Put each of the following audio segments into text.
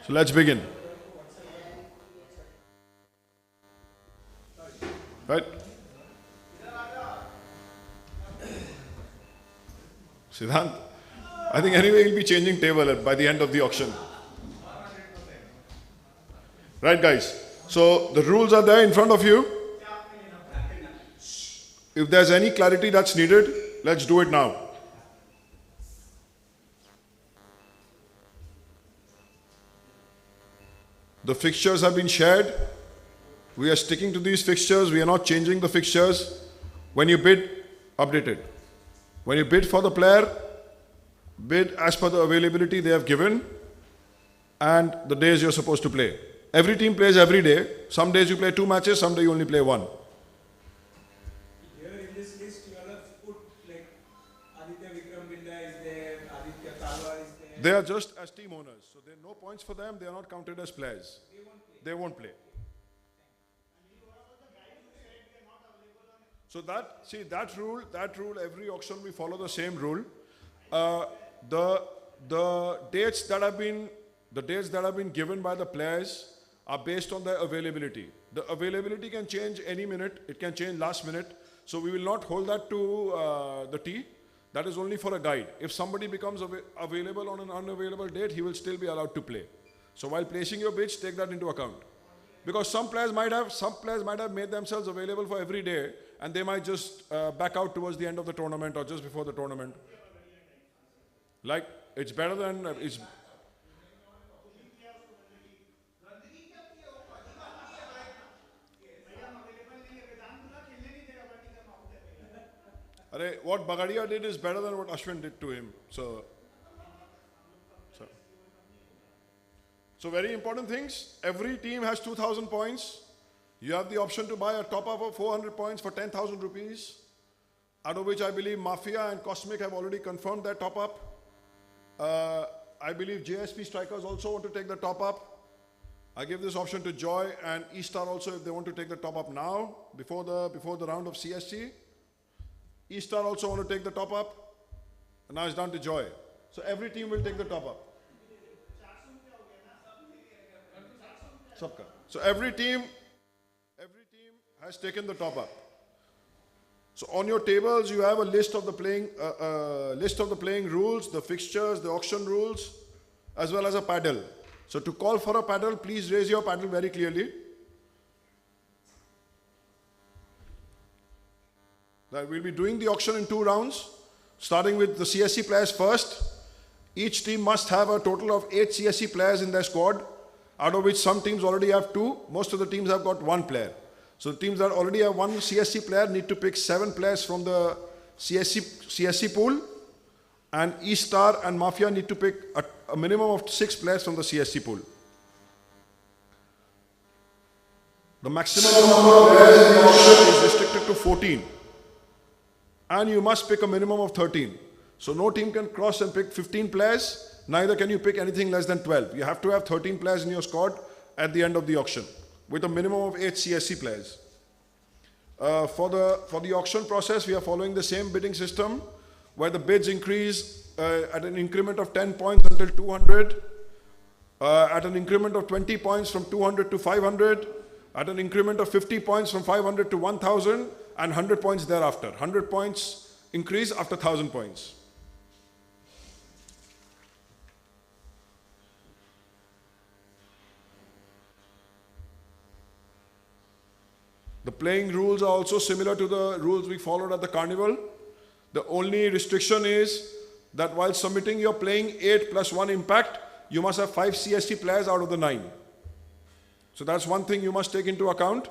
So let's begin. Right? Siddhant, I think anyway he'll be changing table by the end of the auction. Right, guys? So the rules are there in front of you. If there's any clarity that's needed, let's do it now. The fixtures have been shared. We are sticking to these fixtures. We are not changing the fixtures. When you bid, update it. When you bid for the player, bid as per the availability they have given and the days you're supposed to play. Every team plays every day. Some days you play 2 matches, some days you only play 1. Here in this list, you have put like Aditya Vikram Binda is there, Aditya Talwar is there. They are just as team owners. So there are no points for them. They are not counted as players. They won't play. So that rule, every auction we follow the same rule. The dates that have been given by the players are based on their availability. The availability can change any minute. It can change last minute. So we will not hold that to the T. That is only for a guide. If somebody becomes available on an unavailable date, he will still be allowed to play. So while placing your bids, take that into account. Because some players might have made themselves available for every day, and they might just back out towards the end of the tournament or just before the tournament. Like, it's better than... what Bagadia did is better than what Ashwin did to him. So very important things. Every team has 2,000 points. You have the option to buy a top-up of 400 points for 10,000 rupees, out of which I believe Mafia and Cosmic have already confirmed their top-up. I believe JSP Strikers also want to take the top-up. I give this option to Joy and E-Star also if they want to take the top-up now, before the round of CSC. E-Star also want to take the top-up. And now it's down to Joy. So every team will take the top-up. So every team has taken the top-up. So on your tables, you have a list of the playing rules, the fixtures, the auction rules, as well as a paddle. So to call for a paddle, please raise your paddle very clearly. That we'll be doing the auction in 2 rounds, starting with the CSC players first. Each team must have a total of 8 CSC players in their squad, out of which some teams already have 2. Most of the teams have got 1 player. So the teams that already have 1 CSC player need to pick 7 players from the CSC pool, and E-Star and Mafia need to pick a minimum of 6 players from the CSC pool. The maximum number of players in the auction is restricted to 14. And you must pick a minimum of 13. So no team can cross and pick 15 players, neither can you pick anything less than 12. You have to have 13 players in your squad at the end of the auction, with a minimum of 8 CSC players. For the auction process, we are following the same bidding system, where the bids increase at an increment of 10 points until 200, at an increment of 20 points from 200 to 500, at an increment of 50 points from 500 to 1,000, and 100 points thereafter. 100 points increase after 1,000 points. The playing rules are also similar to the rules we followed at the carnival. The only restriction is that while submitting your playing 8 plus 1 impact, you must have 5 CSC players out of the 9. So that's one thing you must take into account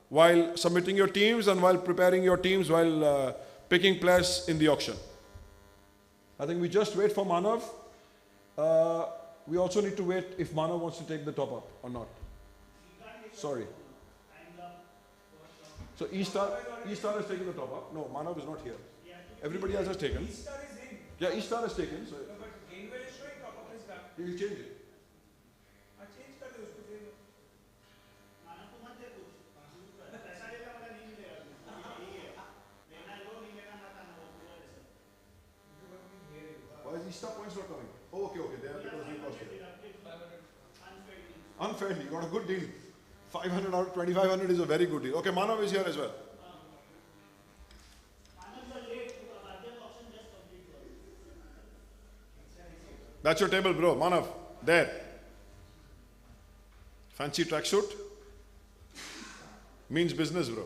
while submitting your teams and while preparing your teams while picking players in the auction. I think we just wait for Manav. We also need to wait if Manav wants to take the top up or not. Sorry. So E-Star has taken the top up. No, Manav is not here. Everybody else has taken. E-Star is in. Yeah, E-Star has taken. So No, but Gainwell is showing top of his done. he will change it. Change कर दे उसको दे दो. Why is E-Star points not coming? Oh, okay, they are because he lost it. Unfairly, you got a good deal. 500 out of 2500 is a very good deal. Okay, Manav is here as well. That's your table, bro. Manav, there. Fancy tracksuit? Means business, bro.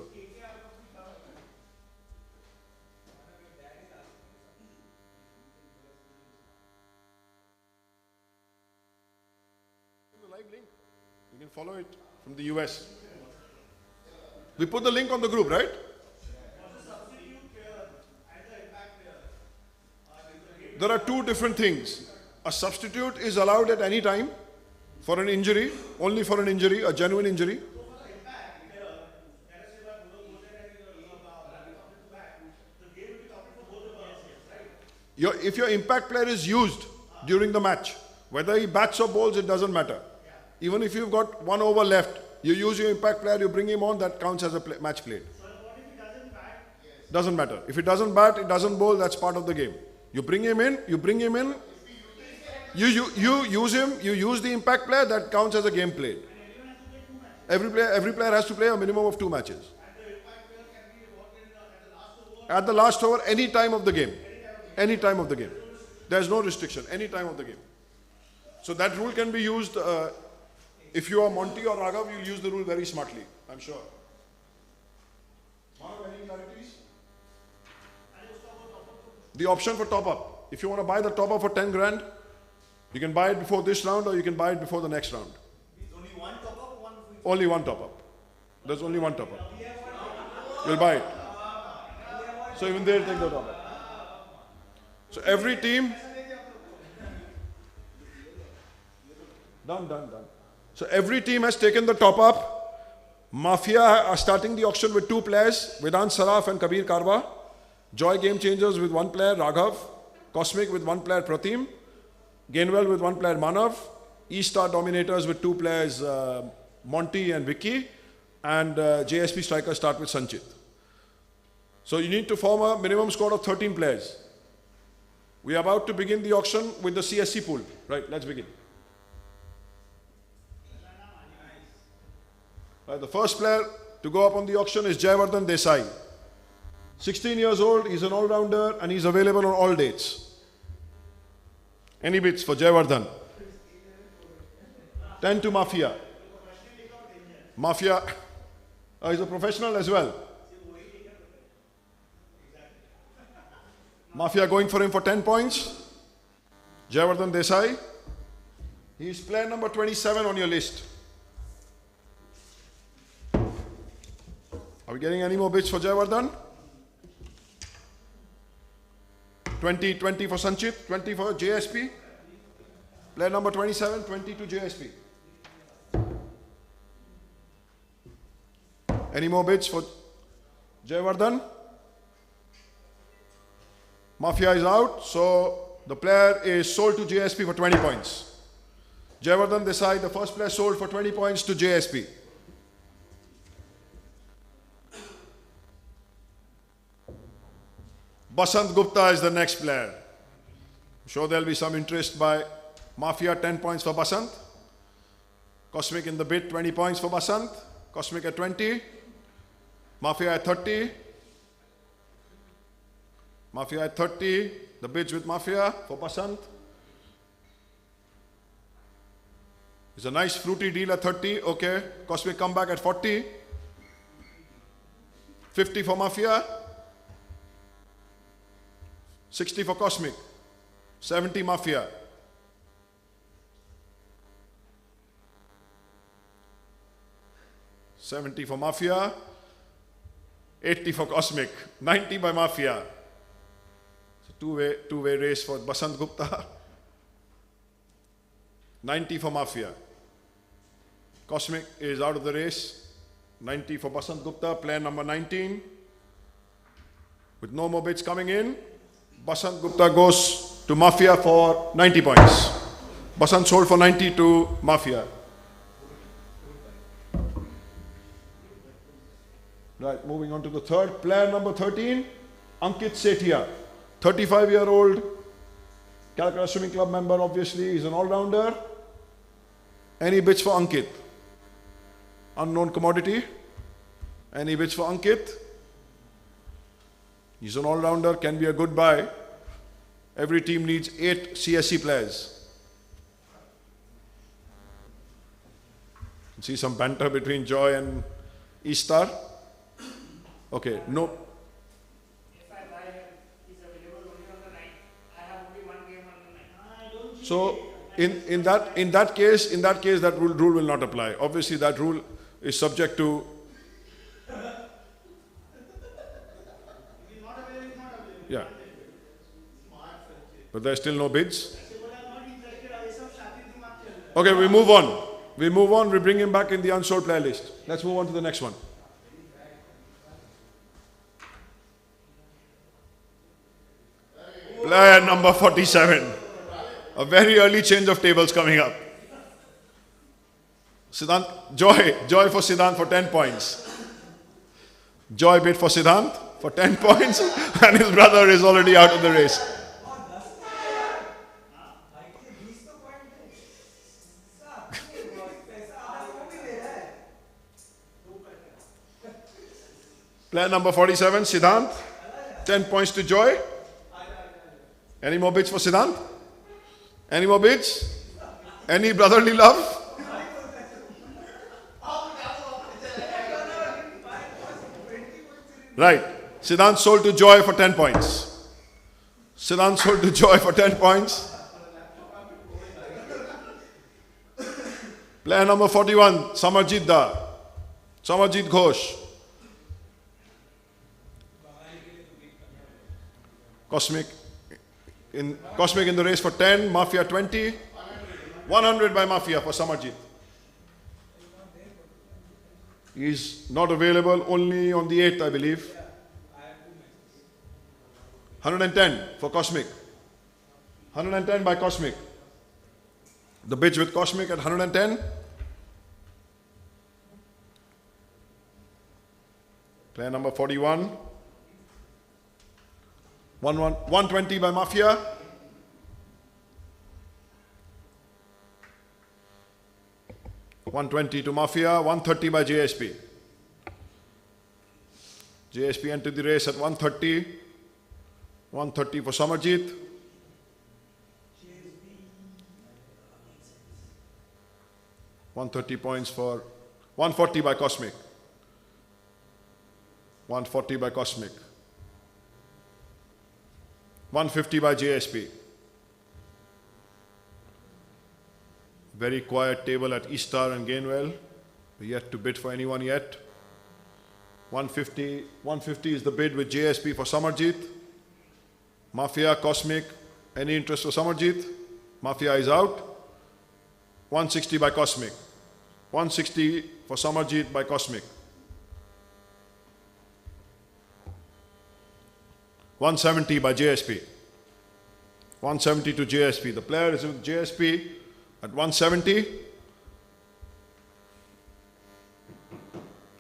The live link. You can follow it from the US. We put the link on the group, right? There are two different things. A substitute is allowed at any time for an injury, only for an injury, a genuine injury. If your impact player is used during the match, whether he bats or bowls, it doesn't matter. Even if you've got 1 over left, you use your impact player, you bring him on, that counts as a match played. Doesn't matter. If he doesn't bat, it doesn't bowl, that's part of the game. You bring him in, you use him, you use the impact player, that counts as a game played. Every player has to play a minimum of 2 matches. At the last over, any time of the game. Any time of the game. There's no restriction, any time of the game. So that rule can be used, if you are Monty or Raghav, you'll use the rule very smartly, I'm sure. Any clarities? The option for top up. If you want to buy the top up for 10 grand, you can buy it before this round or you can buy it before the next round. Only one top up or one? Only one top up. There's only one top up. You'll buy it. So even they'll take the top up. So every team. Done. So every team has taken the top up. Mafia are starting the auction with 2 players, Vedant Saraf and Kabir Karwa. Joy Game Changers with 1 player, Raghav. Cosmic with 1 player, Pratim. Gainwell with 1 player, Manav. E-Star Dominators with 2 players, Monty and Vicky. And JSP Strikers start with Sanchit. So you need to form a minimum squad of 13 players. We are about to begin the auction with the CSC pool. Right, let's begin. Right, the first player to go up on the auction is Jayavardhan Desai. 16 years old, he's an all-rounder and he's available on all dates. Any bids for Jayavardhan? 10 to Mafia. Mafia, he's a professional as well. Mafia going for him for 10 points. Jayavardhan Desai. He's player number 27 on your list. Are we getting any more bids for Jayavardhan? 20 for Sanchit, 20 for JSP. Player number 27, 20 to JSP. Any more bids for Jayavardhan? Mafia is out, so the player is sold to JSP for 20 points. Jayavardhan Desai, the first player sold for 20 points to JSP. Basant Gupta is the next player. I'm sure there'll be some interest by Mafia, 10 points for Basant. Cosmic in the bid, 20 points for Basant. Cosmic at 20. Mafia at 30. Mafia at 30. The bids with Mafia for Basant. It's a nice fruity deal at 30. Okay. Cosmic come back at 40. 50 for Mafia. 60 for Cosmic. 70 Mafia. 70 for Mafia. 80 for Cosmic. 90 by Mafia. So two-way race for Basant Gupta. 90 for Mafia. Cosmic is out of the race. 90 for Basant Gupta, player number 19. With no more bids coming in, Basant Gupta goes to Mafia for 90 points. Basant sold for 90 to Mafia. Right, moving on to the third. Player number 13, Ankit Sethia. 35-year-old, Calcutta Swimming Club member, obviously. He's an all-rounder. Any bids for Ankit? Unknown commodity. Any bids for Ankit? He's an all-rounder, can be a good buy. Every team needs 8 CSC players. See some banter between Joy and Eastar. Okay, no. If I buy him, he's available only on the night. I have only one game on the night. So in that case that rule will not apply. Obviously that rule is subject to. Yeah. But there's still no bids. Okay, we move on. We bring him back in the unsold player list. Let's move on to the next one. Player number 47. A very early change of tables coming up. Siddhant, Joy for Siddhant for 10 points. Joy bid for Siddhant for 10 points and his brother is already out of the race. Player number 47, Siddhant. 10 points to Joy. Any more bids for Siddhant? Any more bids? Any brotherly love? Right. Siddhant sold to Joy for 10 points. Siddhant sold to Joy for 10 points. Player number 41, Samarjit Da. Samarjit Ghosh. Cosmic in the race for 10, Mafia 20. 100 by Mafia for Samarjit. He's not available only on the 8th, I believe. 110 for Cosmic. 110 by Cosmic. The bids with Cosmic at 110. Player number 41. 120 by Mafia. $120 to Mafia, 130 by JSP. JSP entered the race at 130. 130 for Samarjit. $130 for 140 by Cosmic. 140 by Cosmic. 150 by JSP. Very quiet table at Eastar and Gainwell. Yet to bid for anyone yet. 150 is the bid with JSP for Samarjit. Mafia, Cosmic. Any interest for Samarjit? Mafia is out. 160 by Cosmic. 160 for Samarjit by Cosmic. 170 by JSP. 170 to JSP. The player is with JSP at 170.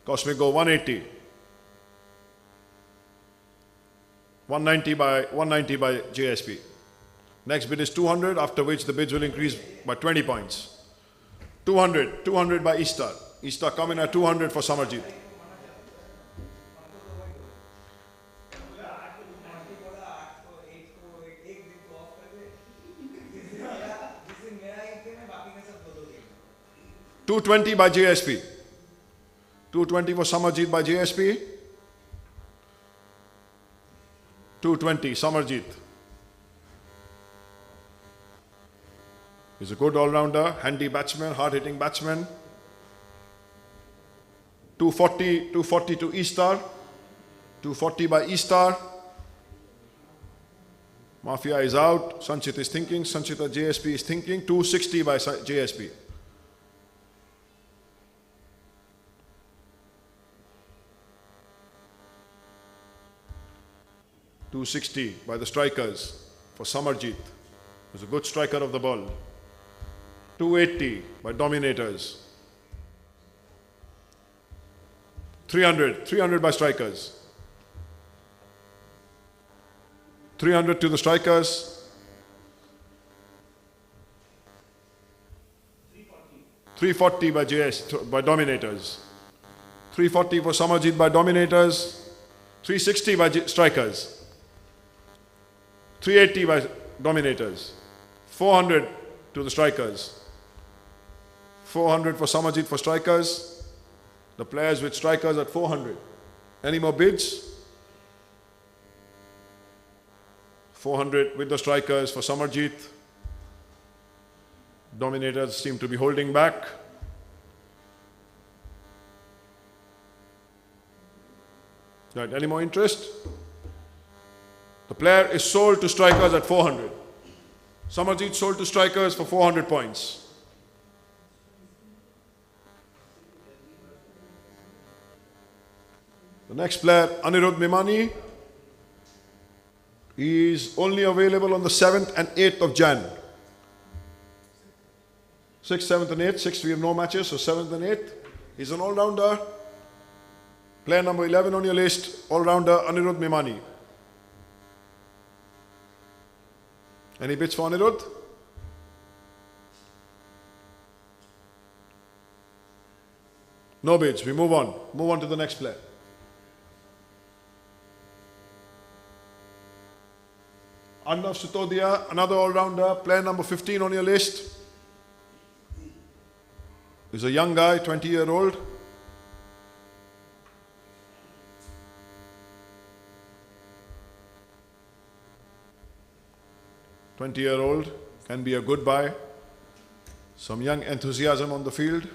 Cosmic go 180. 190 by JSP. Next bid is 200, after which the bids will increase by 20 points. 200 by Eastar. Eastar come in at 200 for Samarjit. $220 by JSP. 220 for Samarjit by JSP. 220 Samarjit. He's a good all-rounder, handy batsman, hard-hitting batsman. 240 to Eastar. 240 by Eastar. Mafia is out. Sanchit is thinking. Sanchita JSP is thinking. 260 by JSP. $260 by the strikers for Samarjit, who's a good striker of the ball. $280 by dominators. $300 by strikers. $300 to the strikers. 340 by by Dominators. 340 for Samarjit by Dominators. 360 by Strikers. 380 by Dominators. 400 to the Strikers. 400 for Samarjit for Strikers. The players with Strikers at 400. Any more bids? 400 with the Strikers for Samarjit. Dominators seem to be holding back. Right, any more interest? The player is sold to Strikers at 400. Samarjit sold to Strikers for 400 points. The next player, Anirudh Memani, is only available on the 7th and 8th of Jan. 6th, 7th and 8th. 6th we have no matches, so 7th and 8th. He's an all-rounder. Player number 11 on your list, all-rounder Anirudh Memani. Any bids for Anirudh? No bids. We move on. Move on to the next player. Arnav Sitodia, another all-rounder, player number 15 on your list. He's a young guy, 20-year-old. Can be a good buy. Some young enthusiasm on the field.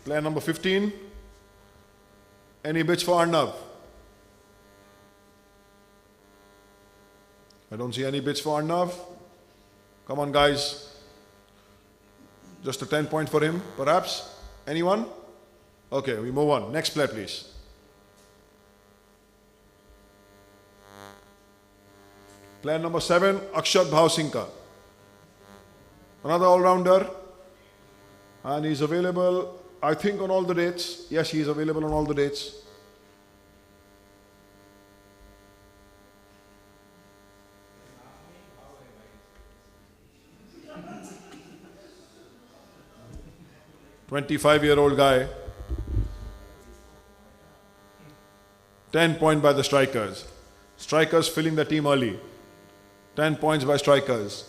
Player number 15. Any bids for Arnav? I don't see any bids for Arnav. Come on, guys. Just a 10 point for him, perhaps? Anyone? Okay, we move on. Next player, please. Player number 7, Akshat Bhavsinka. Another all-rounder. And he's available, I think, on all the dates. Yes, he is available on all the dates. "25-year-old guy." 10 points by the Strikers. Strikers filling the team early. 10 points by Strikers.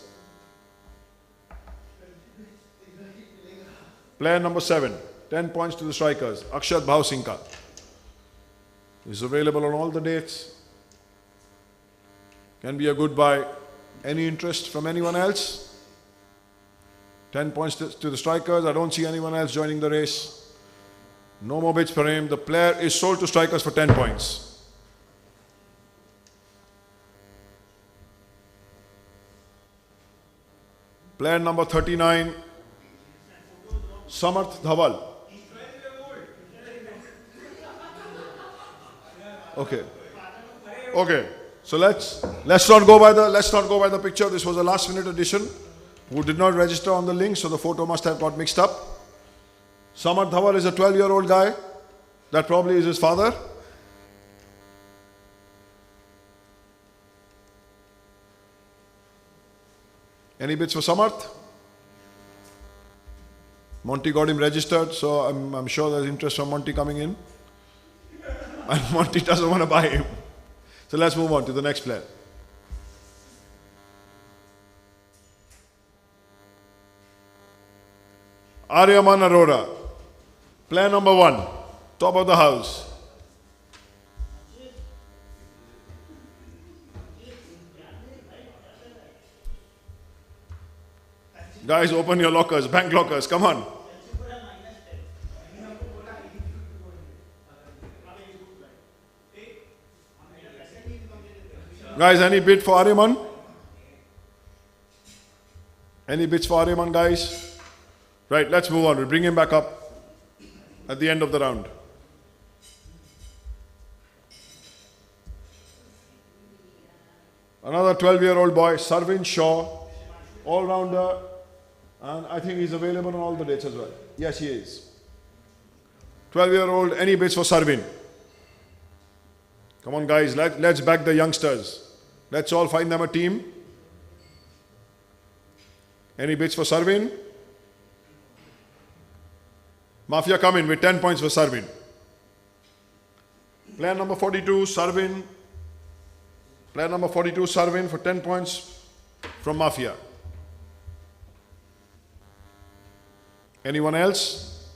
Player number 7. 10 points to the Strikers. Akshat Bhavsinka. Is available on all the dates. Can be a good buy. Any interest from anyone else? 10 points to the Strikers. I don't see anyone else joining the race. No more bids for him. The player is sold to Strikers for 10 points. Player number 39, Samarth Dhaval. Okay. So let's not go by the picture. This was a last minute addition. Who did not register on the link, so the photo must have got mixed up. Samarth Dhaval is a 12-year-old guy. That probably is his father. Any bids for Samarth? Monty got him registered, so I'm sure there's interest from Monty coming in. And Monty doesn't want to buy him. So let's move on to the next player. Aryaman Arora, player number 1, top of the house. Guys, open your lockers, bank lockers, come on. Guys, any bid for Aryaman? Any bids for Aryaman, guys? Right, let's move on. We'll bring him back up at the end of the round. Another 12-year-old boy, Sarvin Shaw, all-rounder, and I think he's available on all the dates as well. Yes, he is. 12-year-old, any bids for Sarvin? Come on, guys, let's back the youngsters. Let's all find them a team. Any bids for Sarvin? Mafia come in with 10 points for Sarvin. Player number 42, Sarvin. Player number 42, Sarvin for 10 points from Mafia. Anyone else?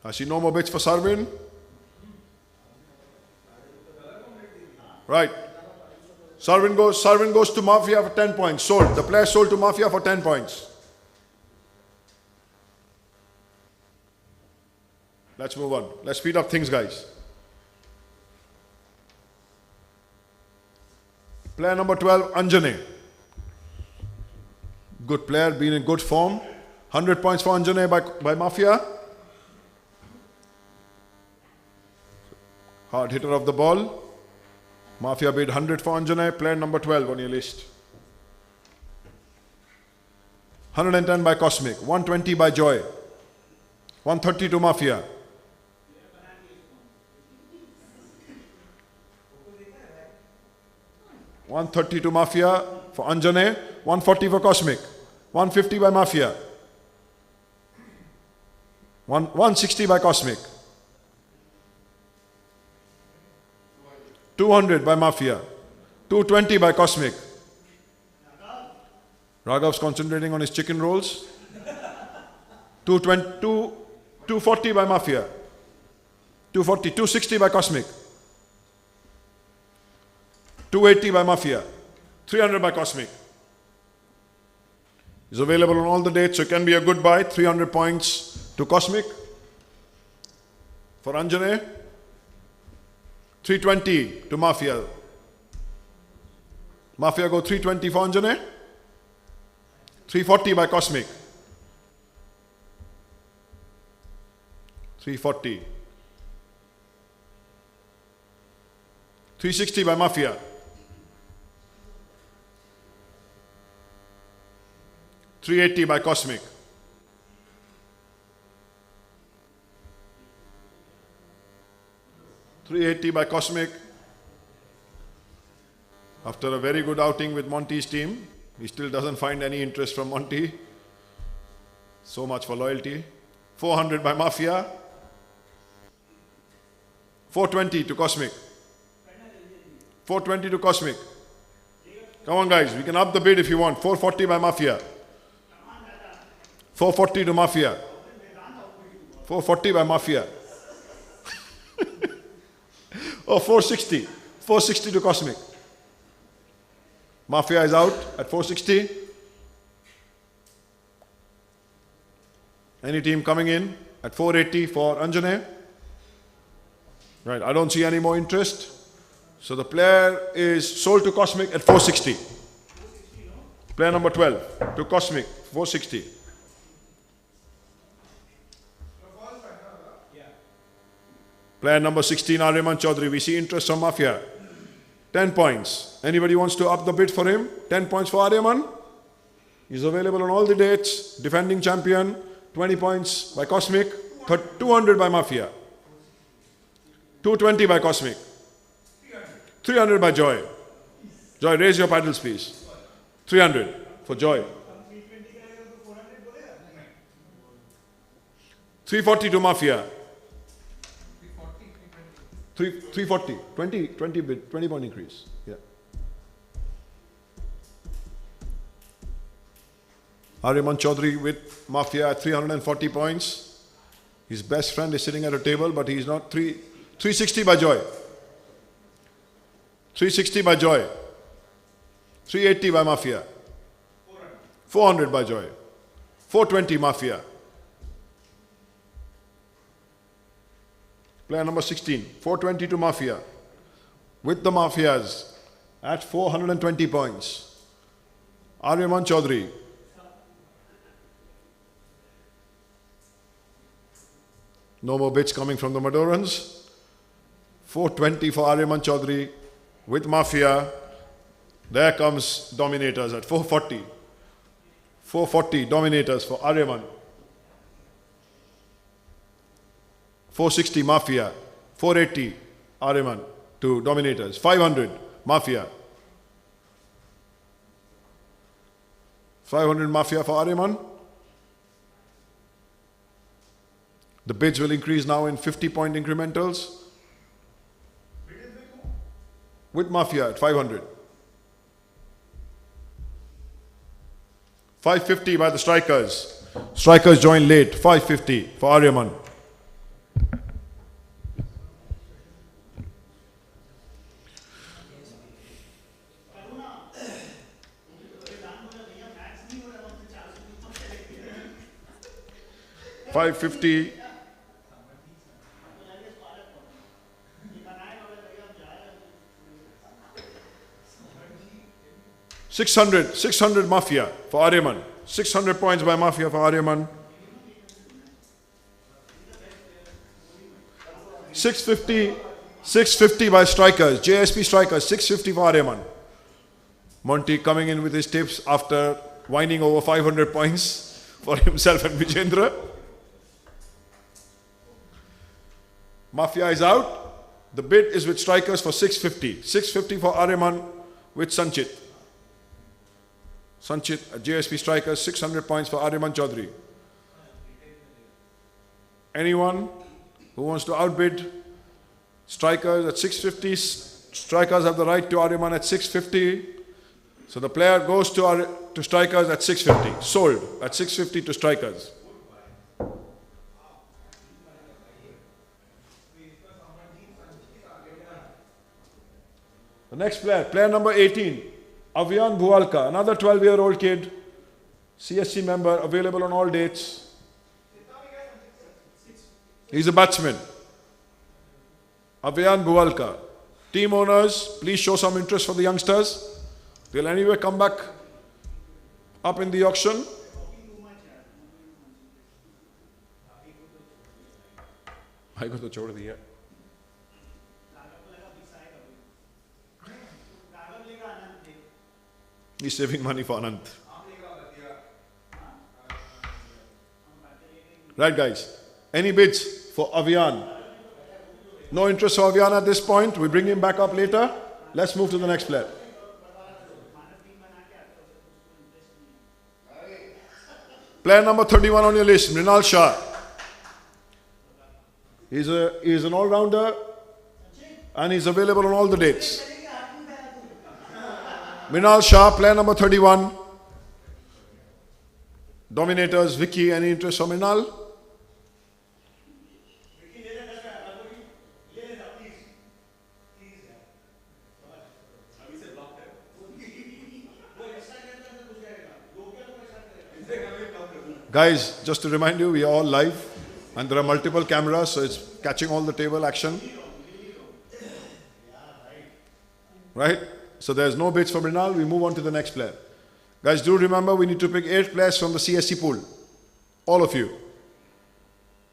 I see no more bets for Sarvin. Right. Sarvin goes to Mafia for 10 points. Sold. The player sold to Mafia for 10 points. Let's move on. Let's speed up things, guys. Player number 12, Anjane. Good player, been in good form. 100 points for Anjane by Mafia. Hard hitter of the ball. Mafia bid 100 for Anjane. Player number 12 on your list. 110 by Cosmic. 120 by Joy. 130 to Mafia. 130 to Mafia for Anjane, 140 for Cosmic, 150 by Mafia, 160 by Cosmic, 200 by Mafia, 220 by Cosmic. Raghav's concentrating on his chicken rolls. 240 by Mafia, 240, 260 by Cosmic. 280 by Mafia, 300 by Cosmic. Is available on all the dates, so it can be a good buy. 300 points to Cosmic. For Anjane, 320 to Mafia. Mafia go 320 for Anjane. 340 by Cosmic. 340. 360 by Mafia. 380 by Cosmic. 380 by Cosmic. After a very good outing with Monty's team, he still doesn't find any interest from Monty. So much for loyalty. 400 by Mafia. 420 to Cosmic. 420 to Cosmic. Come on, guys, we can up the bid if you want. 440 by Mafia. 440 to Mafia. 440 by Mafia. Oh, 460. 460 to Cosmic. Mafia is out at 460. Any team coming in at 480 for Anjane? Right, I don't see any more interest. So the player is sold to Cosmic at 460. Player number 12 to Cosmic, 460. Player number 16, Aryaman Chaudhary. We see interest from Mafia. 10 points. Anybody wants to up the bid for him? 10 points for Aryaman. He's available on all the dates. Defending champion. 20 points by Cosmic. 200 by Mafia. 220 by Cosmic. 300 by Joy. Joy, raise your paddles, please. 300 for Joy. 340 to Mafia. 340. 20 bid, 20 point increase. Yeah. Aryaman Chaudhary with Mafia at 340 points. His best friend is sitting at a table, but he's not. 360 by Joy. 360 by Joy. 380 by Mafia. 400 by Joy. 420 Mafia. Player number 16, 420 to Mafia. With the Mafias at 420 points. Aryaman Chaudhary. No more bids coming from the Madorans. 420 for Aryaman Chaudhary with Mafia. There comes Dominators at 440. 440 Dominators for Aryaman. 460 Mafia. 480 Aryaman to Dominators. 500 Mafia. 500 Mafia for Aryaman. The bids will increase now in 50-point incrementals. With Mafia at 500. 550 by the strikers. Strikers join late. 550 for Aryaman. $550. 600 Mafia for Aryaman. 600 points by Mafia for Aryaman. 650 by strikers. JSP strikers, 650 for Aryaman. Monty coming in with his tips after whining over 500 points for himself and Vijendra. Mafia is out. The bid is with strikers for 650. 650 for Aryaman with Sanchit. Sanchit, JSP strikers, 600 points for Aryaman Chaudhary. Anyone who wants to outbid strikers at 650, strikers have the right to Aryaman at 650. So the player goes to strikers at 650. Sold at 650 to strikers. The next player, player number 18, Avian Bhualka, another 12-year-old kid, CSC member, available on all dates. He's a batsman. Avian Bhualka. Team owners, please show some interest for the youngsters. They'll anyway come back up in the auction. I got to छोड़ दिया. He's saving money for Anant. Right, guys. Any bids for Avian? No interest for Avian at this point. We bring him back up later. Let's move to the next player. Player number 31 on your list, Mrinal Shah. He's an all-rounder and he's available on all the dates. Mrinal Shah, player number 31. Dominators, Vicky, any interest from Mrinal? Guys, just to remind you, we are all live and there are multiple cameras, so it's catching all the table action. Right? So there's no bids for Mrinal. We move on to the next player. Guys, do remember we need to pick 8 players from the CSC pool. All of you.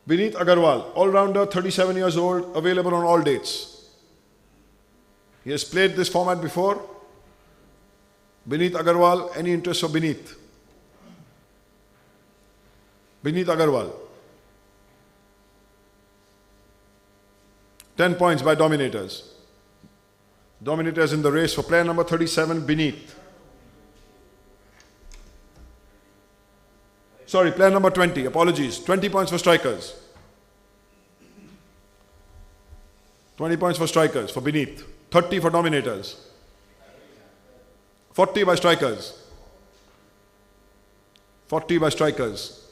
Vineet Agarwal, all-rounder, 37 years old, available on all dates. He has played this format before. Vineet Agarwal, any interest for Vineet? Vineet Agarwal. 10 points by Dominators. Dominators in the race for player number 37, Vineet. Sorry, player number 20, apologies. 20 points for strikers. 20 points for strikers, for Vineet. 30 for Dominators. 40 by strikers. 40 by strikers.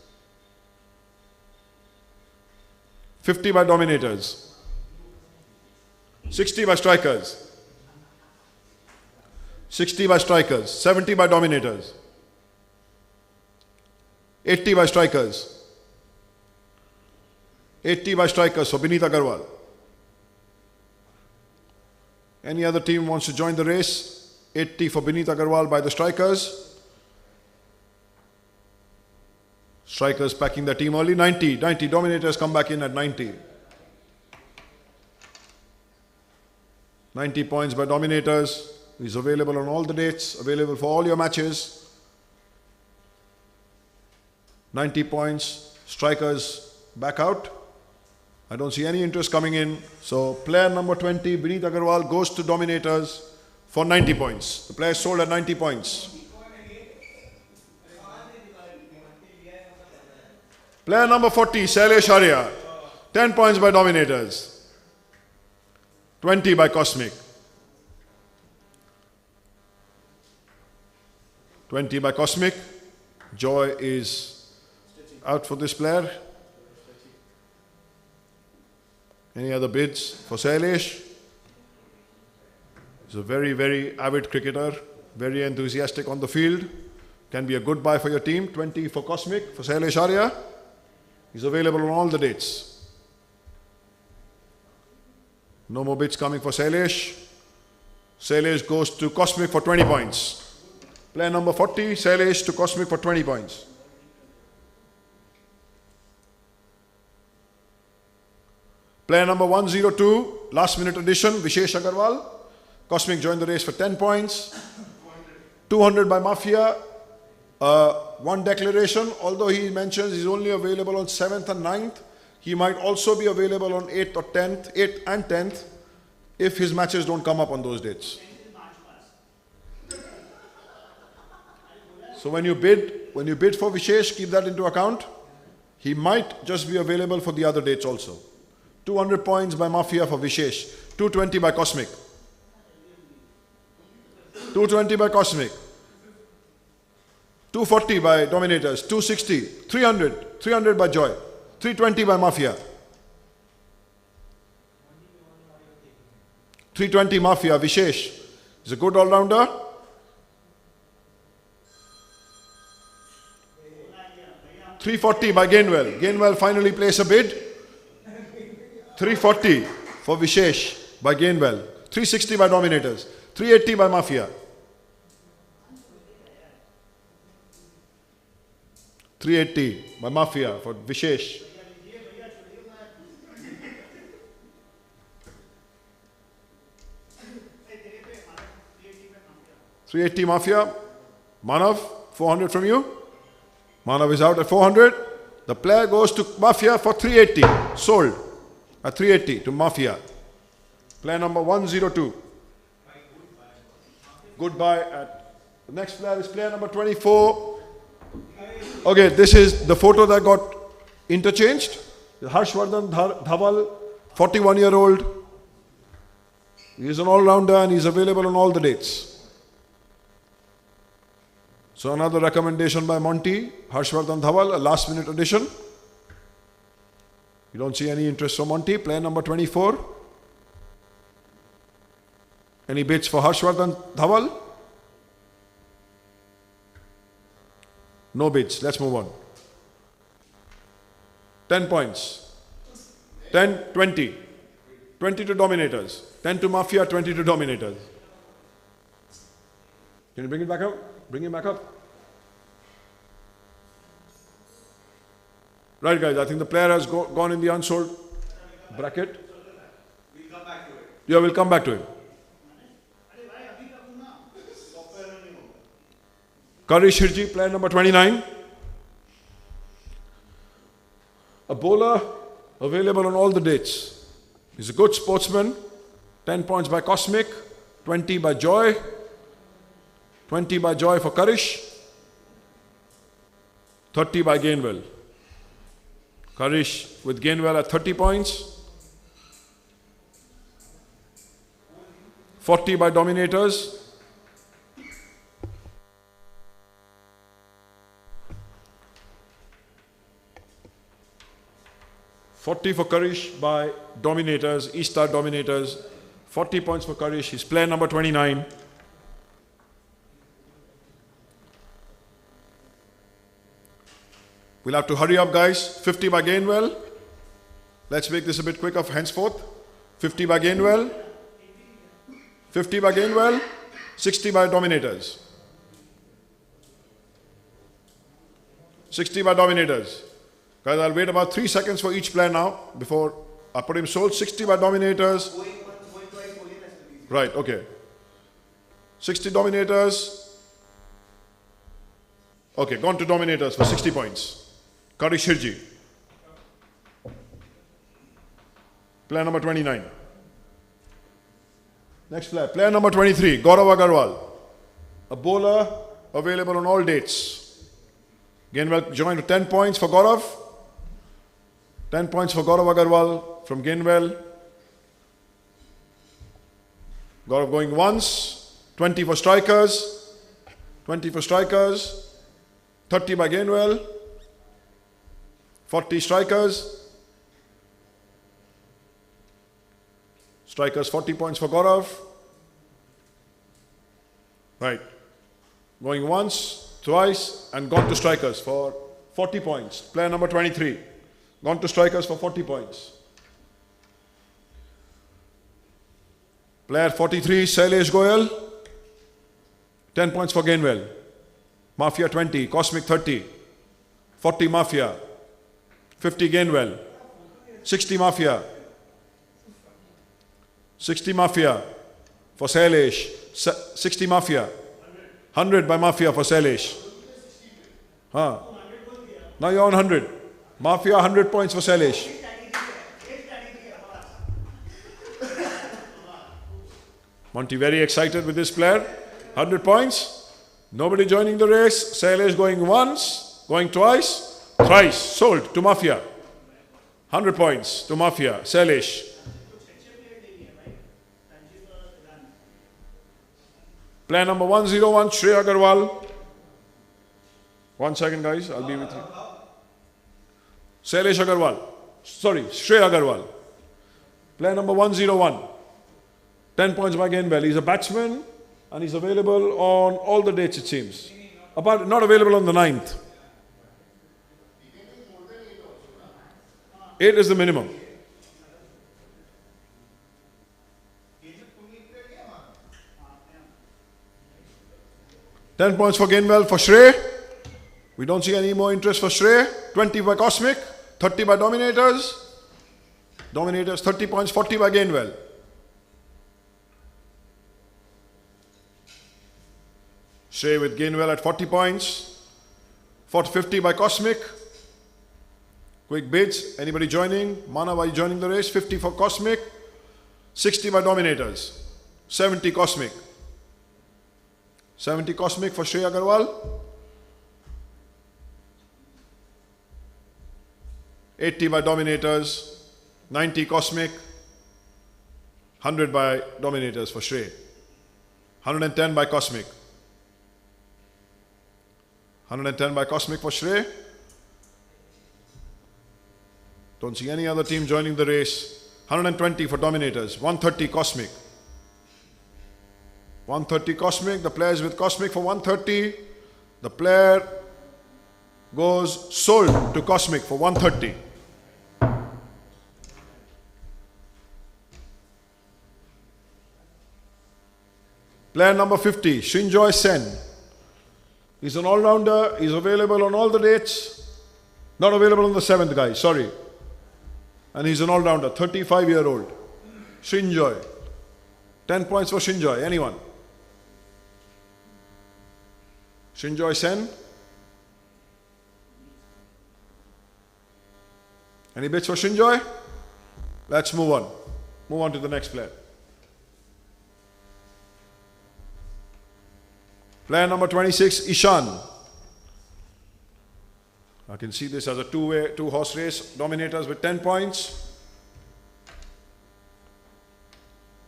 50 by Dominators. 60 by strikers. 60 by strikers. 70 by Dominators. 80 by strikers. 80 by strikers for Vineet Agarwal. Any other team wants to join the race? 80 for Vineet Agarwal by the strikers. Strikers packing the team early. 90. Dominators come back in at 90. 90 points by Dominators. He's available on all the dates, available for all your matches. 90 points. Strikers back out. I don't see any interest coming in. So player number 20, Vineet Agarwal, goes to Dominators for 90 points. The player sold at 90 points. Player number 40, Shailesh Arya. 10 points by Dominators. 20 by Cosmic. 20 by Cosmic. Joy is out for this player. Any other bids for Sailesh? He's a very, very avid cricketer, very enthusiastic on the field. Can be a good buy for your team. 20 for Cosmic, for Sailesh Arya. He's available on all the dates. No more bids coming for Sailesh. Sailesh goes to Cosmic for 20 points. Player number 40, Sailesh to Cosmic for 20 points. Player number 102, last minute addition, Vishesh Agarwal. Cosmic joined the race for 10 points. 200 by Mafia. One declaration, although he mentions he's only available on 7th and 9th, he might also be available on 8th or 10th, 8th and 10th, if his matches don't come up on those dates. So when you bid for Vishesh, keep that into account. He might just be available for the other dates also. 200 points by Mafia for Vishesh. 220 by Cosmic. 220 by Cosmic. 240 by Dominators. 260. 300. 300 by Joy. 320 by Mafia. 320 Mafia. Vishesh is a good all-rounder. 340 by Gainwell. Gainwell finally placed a bid. 340 for Vishesh by Gainwell. 360 by Dominators. 380 by Mafia. 380 by Mafia for Vishesh. 380 Mafia. Manav, 400 from you. Manav is out at 400. The player goes to Mafia for 380. Sold at 380 to Mafia. Player number 102. Goodbye. The next player is player number 24. Okay, this is the photo that got interchanged. Harshvardhan Dhaval, 41-year-old. He is an all-rounder and he is available on all the dates. So another recommendation by Monty, Harshvardhan Dhaval, a last-minute addition. You don't see any interest from Monty. Player number 24. Any bids for Harshvardhan Dhaval? No bids. Let's move on. 10 points. 10, 20. 20 to Dominators. 10 to Mafia, 20 to Dominators. Can you bring it back up? Bring it back up. Right, guys. I think the player has gone in the unsold bracket. We'll come back to it. Yeah, we'll come back to him. Kari Shirji, player number 29. A bowler available on all the dates. He's a good sportsman. 10 points by Cosmic, 20 by Joy, 20 by Joy for Karish, 30 by Gainwell. Karish with Gainwell at 30 points, 40 by Dominators, 40 for Karish by Dominators, East-Star Dominators, 40 points for Karish. He's player number 29. We'll have to hurry up, guys. 50 by Gainwell. Let's make this a bit quicker henceforth. 50 by Gainwell. 50 by Gainwell. 60 by Dominators. 60 by Dominators. Guys, I'll wait about 3 seconds for each player now before I put him sold. 60 by Dominators. Right, okay. 60 Dominators. Okay, gone to Dominators for 60 points. Kari Shirji. Player number 29. Next player. Player number 23. Gaurav Agarwal. A bowler available on all dates. Gainwell joined to 10 points for Gaurav. 10 points for Gaurav Agarwal from Gainwell. Gaurav going once. 20 for strikers. 20 for strikers. 30 by Gainwell. 40 strikers. Strikers 40 points for Gaurav. Right. Going once, twice, and gone to strikers for 40 points. Player number 23. Gone to strikers for 40 points. Player 43, Shailesh Goyal. 10 points for Gainwell. Mafia 20, Cosmic 30. 40 Mafia. 50 Gainwell. 60 Mafia. 60 Mafia for Shailesh. 60 Mafia. 100 by Mafia for Shailesh. Huh. Now you're on 100. Mafia 100 points for Shailesh. Monty very excited with this player. 100 points. Nobody joining the race. Shailesh going once, going twice, thrice. Sold to Mafia. 100 points to Mafia. Shailesh. Player number 101, Shreya Agarwal. 1 second, guys. I'll be with you. Shailesh Agarwal. Sorry, Shreya Agarwal. Player number 101. 10 points by Gainwell. He's a batsman and he's available on all the dates, it seems. Apart, not available on the 9th. 8 is the minimum. $10 points for Gainwell for Shrey. We don't see any more interest for Shrey. 20 by Cosmic, 30 by Dominators. Dominators 30 points, 40 by Gainwell. Shrey with Gainwell at 40 points. 50 by Cosmic. Quick bids. Anybody joining? Manav, are you joining the race? 50 for Cosmic. 60 by Dominators. 70 Cosmic. 70 Cosmic for Shreya Agarwal. 80 by Dominators. 90 Cosmic. 100 by Dominators for Shrey. 110 by Cosmic. 110 by Cosmic for Shrey. Don't see any other team joining the race. 120 for Dominators. 130 Cosmic. 130 Cosmic. The players with Cosmic for 130. The player goes sold to Cosmic for 130. Player number 50, Shinjoy Sen. He's an all-rounder. He's available on all the dates. Not available on the 7th, guys. Sorry. And he's an all-rounder, 35-year-old. Shinjoy. 10 points for Shinjoy. Anyone? Shinjoy Sen. Any bits for Shinjoy? Let's move on. Move on to the next player. Player number 26, Ishan. I can see this as a two-horse race. Dominators with 10 points.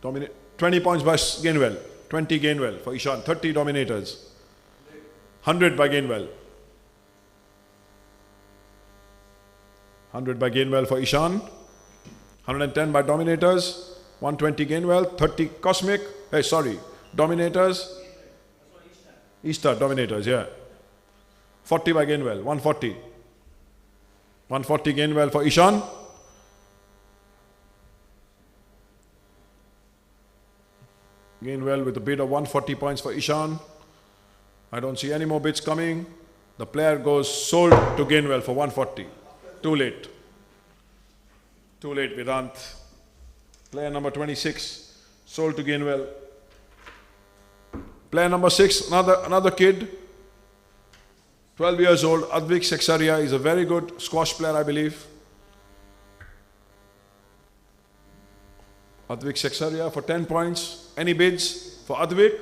20 points by Gainwell. 20 Gainwell for Ishan. 30 Dominators. 100 by Gainwell. 100 by Gainwell for Ishan. 110 by Dominators. 120 Gainwell. 30 Cosmic. Dominators. Easter, Dominators, yeah. 40 by Gainwell, 140. 140 Gainwell for Ishan. Gainwell with a bid of 140 points for Ishan. I don't see any more bids coming. The player goes sold to Gainwell for 140. Too late. Too late, Vedant. Player number 26, sold to Gainwell. Player number 6, another kid, 12 years old, Advik Seksaria. He's a very good squash player, I believe. Advik Seksaria for 10 points. Any bids for Advik?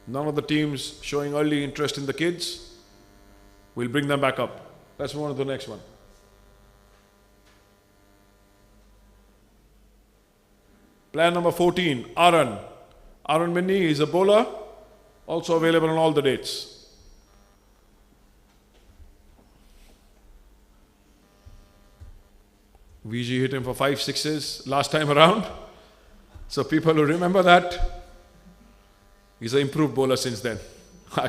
None of the teams showing early interest in the kids. We'll bring them back up. Let's move on to the next one. Player number 14, Aaron. Aaron Minnie is a bowler, also available on all the dates. VG hit him for 5 sixes last time around. So people who remember that, he's an improved bowler since then. I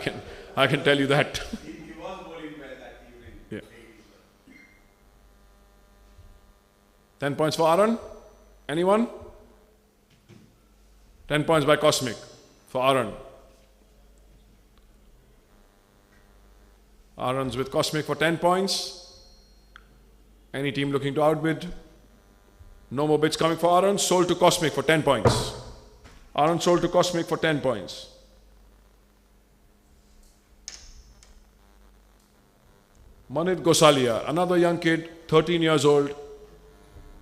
can tell you that. He was bowling well that evening. Yeah. 10 points for Aaron. Anyone? 10 points by Cosmic for Aaron. Aaron's with Cosmic for 10 points. Any team looking to outbid? No more bids coming for Aaron. Sold to Cosmic for 10 points. Aaron sold to Cosmic for 10 points. Manit Gosalia, another young kid, 13 years old,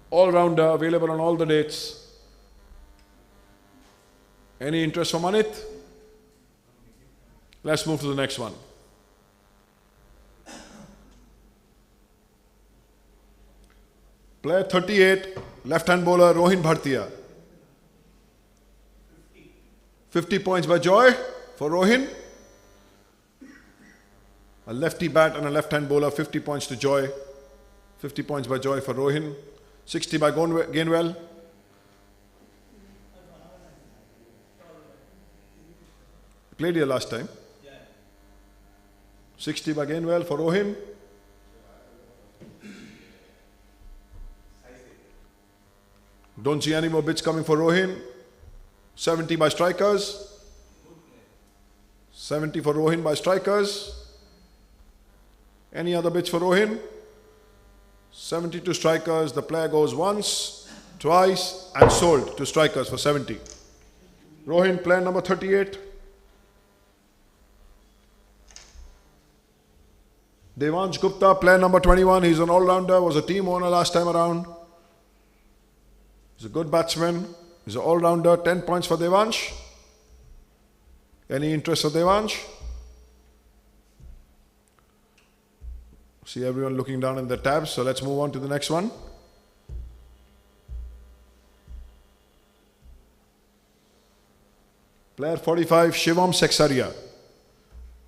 all-rounder, available on all the dates. Any interest for Manit? Let's move to the next one. Player 38, left-hand bowler Rohin Bhartia. 50 points by Joy for Rohin. A lefty bat and a left-hand bowler, 50 points to Joy. 50 points by Joy for Rohin. 60 by Gainwell. Played here last time. 60 by Gainwell for Rohin. Don't see any more bids coming for Rohin. 70 by Strikers. 70 for Rohin by Strikers. Any other bids for Rohin? 72 Strikers. The player goes once, twice, and sold to Strikers for 70. Rohin, player number 38. Devansh Gupta, player number 21. He's an all-rounder, was a team owner last time around. He's a good batsman. He's an all-rounder. 10 points for Devansh. Any interest for Devansh? See everyone looking down in the tabs. So let's move on to the next one. Player 45, Shivam Seksaria.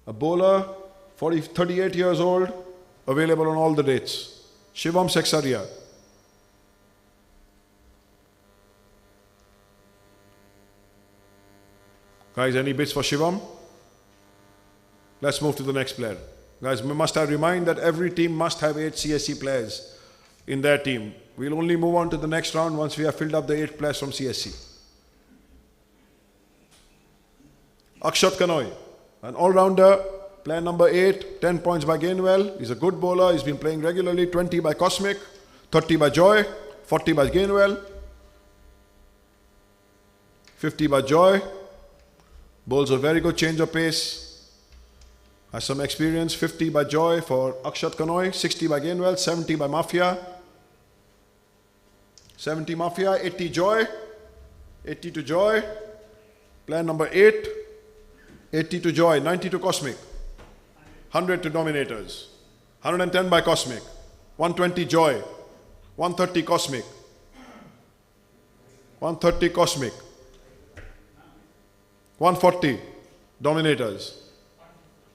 A bowler, 38 years old, available on all the dates. Shivam Seksaria. Guys, any bids for Shivam? Let's move to the next player. Guys, we must remind that every team must have 8 CSC players in their team. We'll only move on to the next round once we have filled up the 8 players from CSC. Akshat Kanoi, an all-rounder, player number 8, 10 points by Gainwell. He's a good bowler. He's been playing regularly. 20 by Cosmic, 30 by Joy, 40 by Gainwell, 50 by Joy. Bowls a very good change of pace. Has some experience. 50 by Joy for Akshat Kanoi, 60 by Gainwell, 70 by Mafia. 70 Mafia, 80 Joy, 80 to Joy. Player number 8, 80 to Joy, 90 to Cosmic, 100 to Dominators, 110 by Cosmic, 120 Joy, 130 Cosmic, 130 Cosmic, 140 Dominators,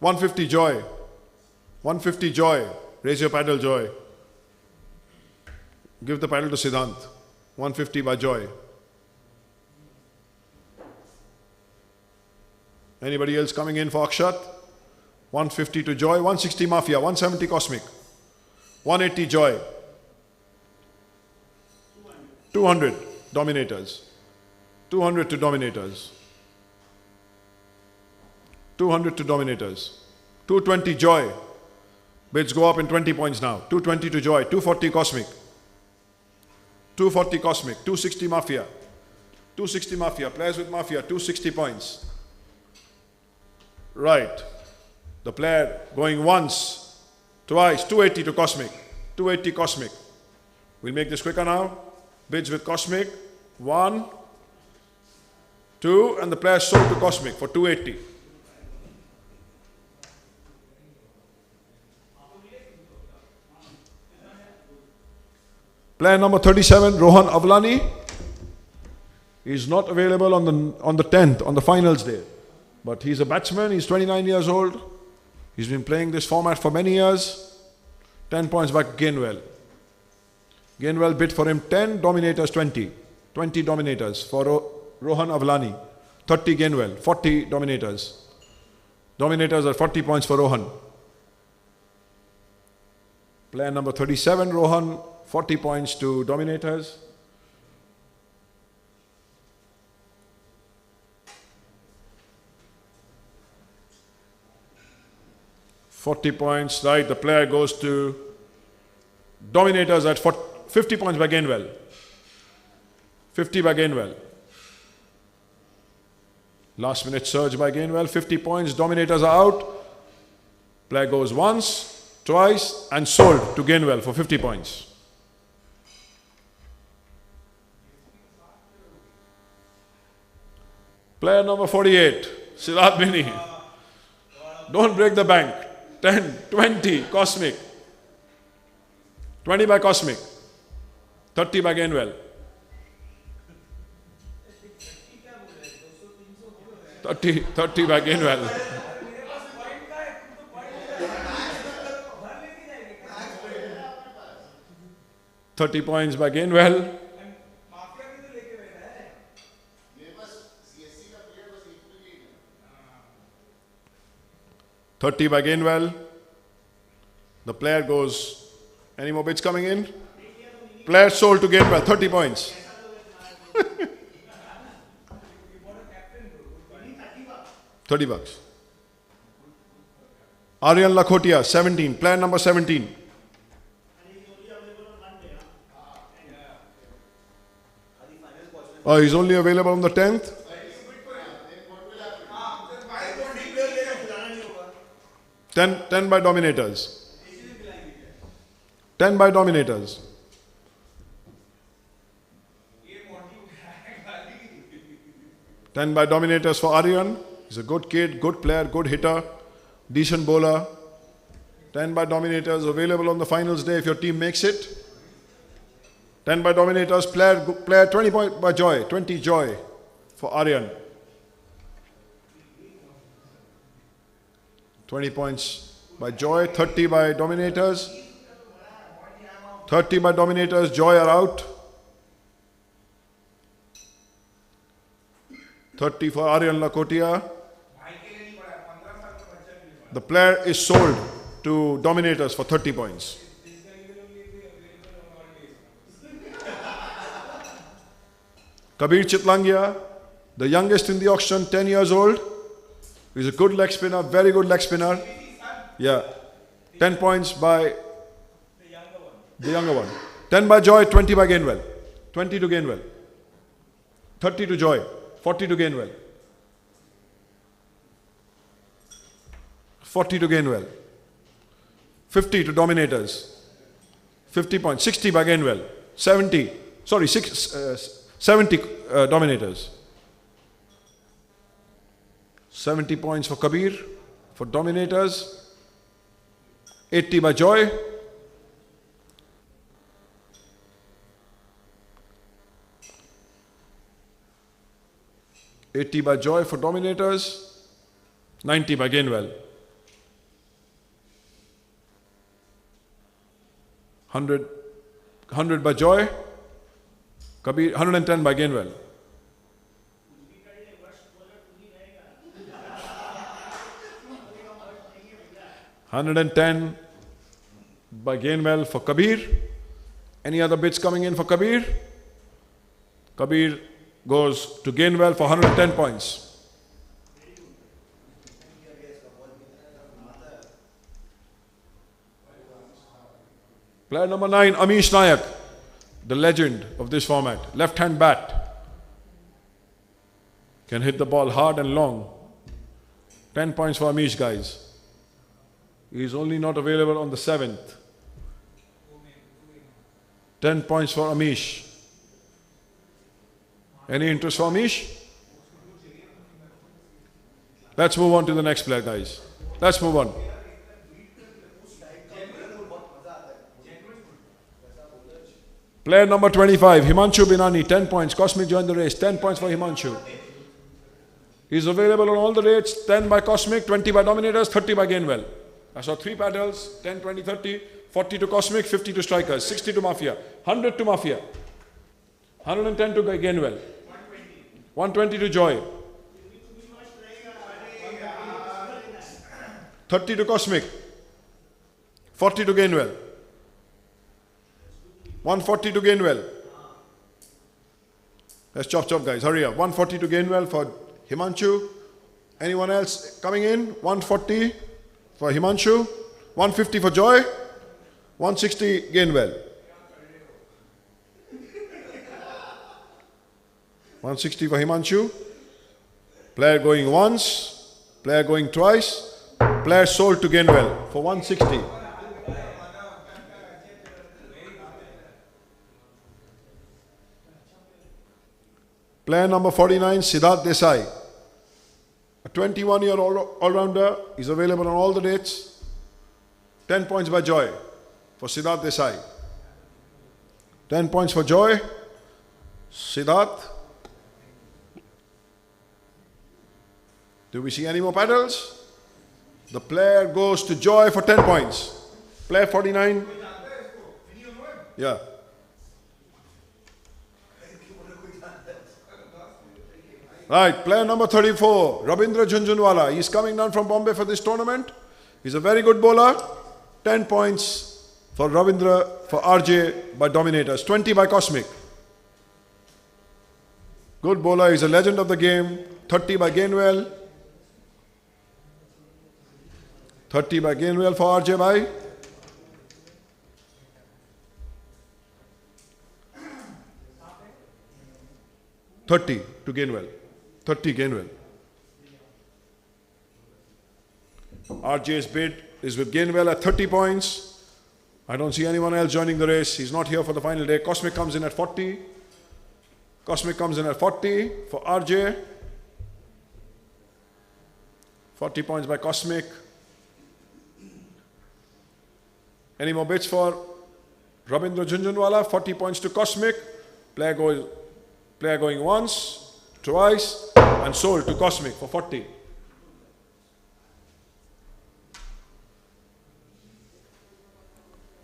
150 Joy, 150 Joy. Raise your paddle, Joy. Give the paddle to Siddhant. 150 by Joy. Anybody else coming in for Akshat? 150 to Joy, 160 Mafia, 170 Cosmic, 180 Joy, 200 Dominators, 200 to Dominators, 200 to Dominators, 220 Joy. Bids go up in 20 points now. 220 to Joy, 240 Cosmic, 240 Cosmic, 260 Mafia, 260 Mafia. Players with Mafia, 260 points. Right. The player going once, twice, 280 to Cosmic, 280 Cosmic. We'll make this quicker now. Bids with Cosmic, 1, 2, and the player sold to Cosmic for 280. Player number 37, Rohan Avlani. He's not available on the 10th, on the finals day. But he's a batsman, he's 29 years old. He's been playing this format for many years. 10 points by Gainwell. Gainwell bid for him 10, Dominators 20. 20 Dominators for Rohan Avlani. 30 Gainwell, 40 Dominators. Dominators are 40 points for Rohan. Player number 37, Rohan, 40 points to Dominators. $40 points, right? The player goes to Dominators at 50 points by Gainwell. 50 by Gainwell. Last minute surge by Gainwell, 50 points. Dominators are out. Player goes once, twice, and sold to Gainwell for 50 points. Player number 48, Siddharth Bini. Don't break the bank. 10, 20, Cosmic. 20 by Cosmic. 30 by Gainwell. 30 by Gainwell. 30 points by Gainwell. 30 by Gainwell. The player goes. Any more bids coming in? Player sold to Gainwell. 30 points. 30 bucks. Aryan Lakhotia, 17. Player number 17. Oh, he's only available on the 10th? 10 by Dominators. 10 by Dominators. Ten by Dominators for Aryan. He's a good kid, good player, good hitter, decent bowler. 10 by Dominators available on the finals day if your team makes it. 10 by Dominators, player 20 point by Joy, 20 Joy for Aryan. 20 points by Joy, 30 by Dominators. 30 by Dominators, Joy are out. 30 for Aryan Lakhotia. The player is sold to Dominators for 30 points. Kabir Chitlangia, the youngest in the auction, 10 years old. He's a good leg spinner, very good leg spinner. Yeah. 10 points by the younger one. 10 by Joy, 20 by Gainwell. 20 to Gainwell. 30 to Joy. 40 to Gainwell. 40 to Gainwell. 50 to Dominators. 50 points. 60 by Gainwell. 70. Sorry, 70 Dominators. 70 points for Kabir, for Dominators. 80 by Joy. 80 by Joy for Dominators. 90 by Gainwell. 100 by Joy. Kabir, 110 by Gainwell. 110 by Gainwell for Kabir. Any other bids coming in for Kabir? Kabir goes to Gainwell for 110 points. Player number 9, Amish Nayak, the legend of this format. Left-hand bat. Can hit the ball hard and long. 10 points for Amish, guys. He is only not available on the 7th. 10 points for Amish. Any interest for Amish? Let's move on to the next player, guys. Let's move on. Player number 25, Himanshu Binani, 10 points. Cosmic joined the race. 10 points for Himanshu. He's available on all the rates. 10 by Cosmic, 20 by Dominators, 30 by Gainwell. I saw 3 paddles, 10, 20, 30, 40 to Cosmic, 50 to Strikers, 60 to Mafia, 100 to Mafia, 110 to Gainwell, 120 to Joy, 30 to Cosmic, 40 to Gainwell, 140 to Gainwell. Let's chop guys, hurry up. 140 to Gainwell for Himanshu. Anyone else coming in? 140 for Himanshu, 150 for Joy, 160 Gainwell. 160 for Himanshu. Player going once, player going twice, player sold to Gainwell for 160. Player number 49, Siddharth Desai. A 21-year all-rounder is available on all the dates. 10 points by Joy for Siddharth Desai. 10 points for Joy. Siddharth. Do we see any more paddles? The player goes to Joy for 10 points. Player 49. Yeah. Right, player number 34, Rabindra Jhunjhunwala. He's coming down from Bombay for this tournament. He's a very good bowler. 10 points for Rabindra, for RJ by Dominators. 20 by Cosmic. Good bowler, he's a legend of the game. 30 by Gainwell. 30 by Gainwell for RJ by. $30 to Gainwell. 30 Gainwell. RJ's bid is with Gainwell at 30 points. I don't see anyone else joining the race. He's not here for the final day. Cosmic comes in at 40. Cosmic comes in at 40 for RJ. 40 points by Cosmic. Any more bids for Rabindra Jhunjhunwala? 40 points to Cosmic. Player going once, twice, and sold to Cosmic for 40.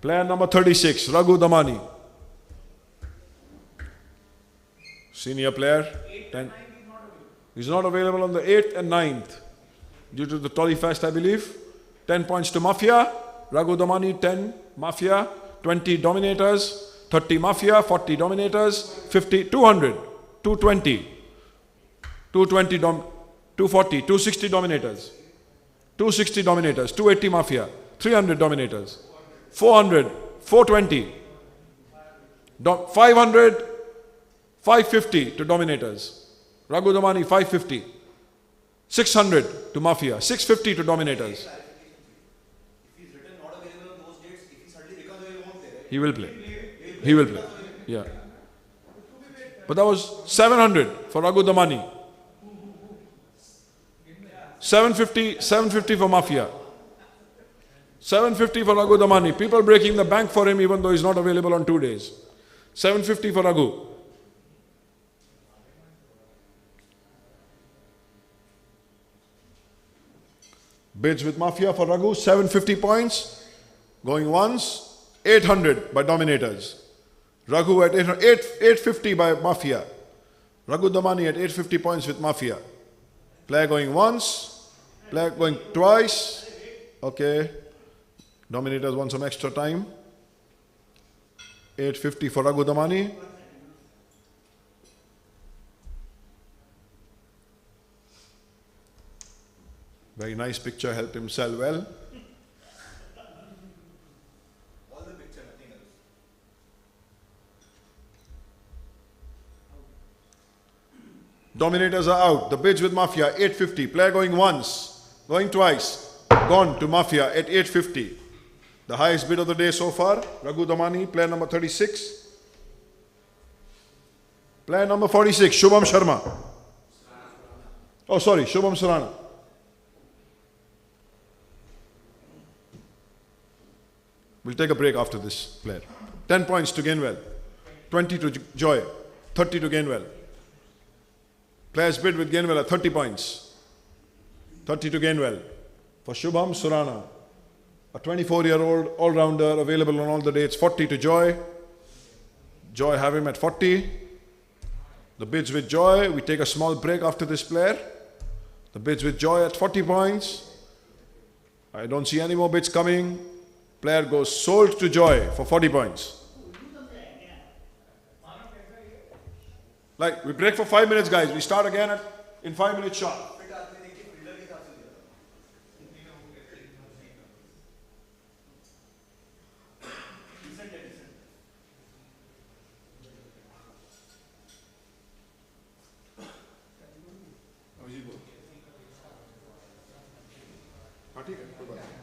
Player number 36, Raghu Damani. Senior player. 10. He's not available on the 8th and 9th due to the Tolly Fest, I believe. 10 points to Mafia. Raghu Damani, 10 Mafia, 20 Dominators, 30 Mafia, 40 Dominators, 50, 200, 220, 220, 240, 260 Dominators, 260 Dominators, 280 Mafia, 300 Dominators, 400, 420, 500, 550 to Dominators, Raghu Damani 550, 600 to Mafia, 650 to Dominators. He will play. He will play. Yeah. But that was 700 for Raghu Damani. 750 for Mafia. 750 for Raghu Damani. People breaking the bank for him even though he's not available on 2 days. 750 for Raghu. Bids with Mafia for Raghu, 750 points. Going once. 800 by Dominators. Raghu at 850 by Mafia. Raghu Damani at 850 points with Mafia. Player going once, player going twice. Okay. Dominators want some extra time. 850 for Raghu Damani. Very nice picture, helped him sell well. Dominators are out. The bids with Mafia, 850. Player going once, going twice. Gone to Mafia at 850. The highest bid of the day so far. Raghu Damani, player number 36. Player number 46, Shubham Sharma. Oh, sorry, Shubham Sarana. We'll take a break after this player. 10 points to Gainwell. 20 to Joy, 30 to Gainwell. Players bid with Gainwell at 30 points. 30 to Gainwell. For Shubham Surana, a 24-year-old all-rounder available on all the dates, 40 to Joy. Joy have him at 40. The bids with Joy, we take a small break after this player. The bids with Joy at 40 points. I don't see any more bids coming. Player goes sold to Joy for 40 points. Like, we break for 5 minutes, guys. We start again in 5 minutes sharp. हाँ, ठीक है, कोई बात नहीं।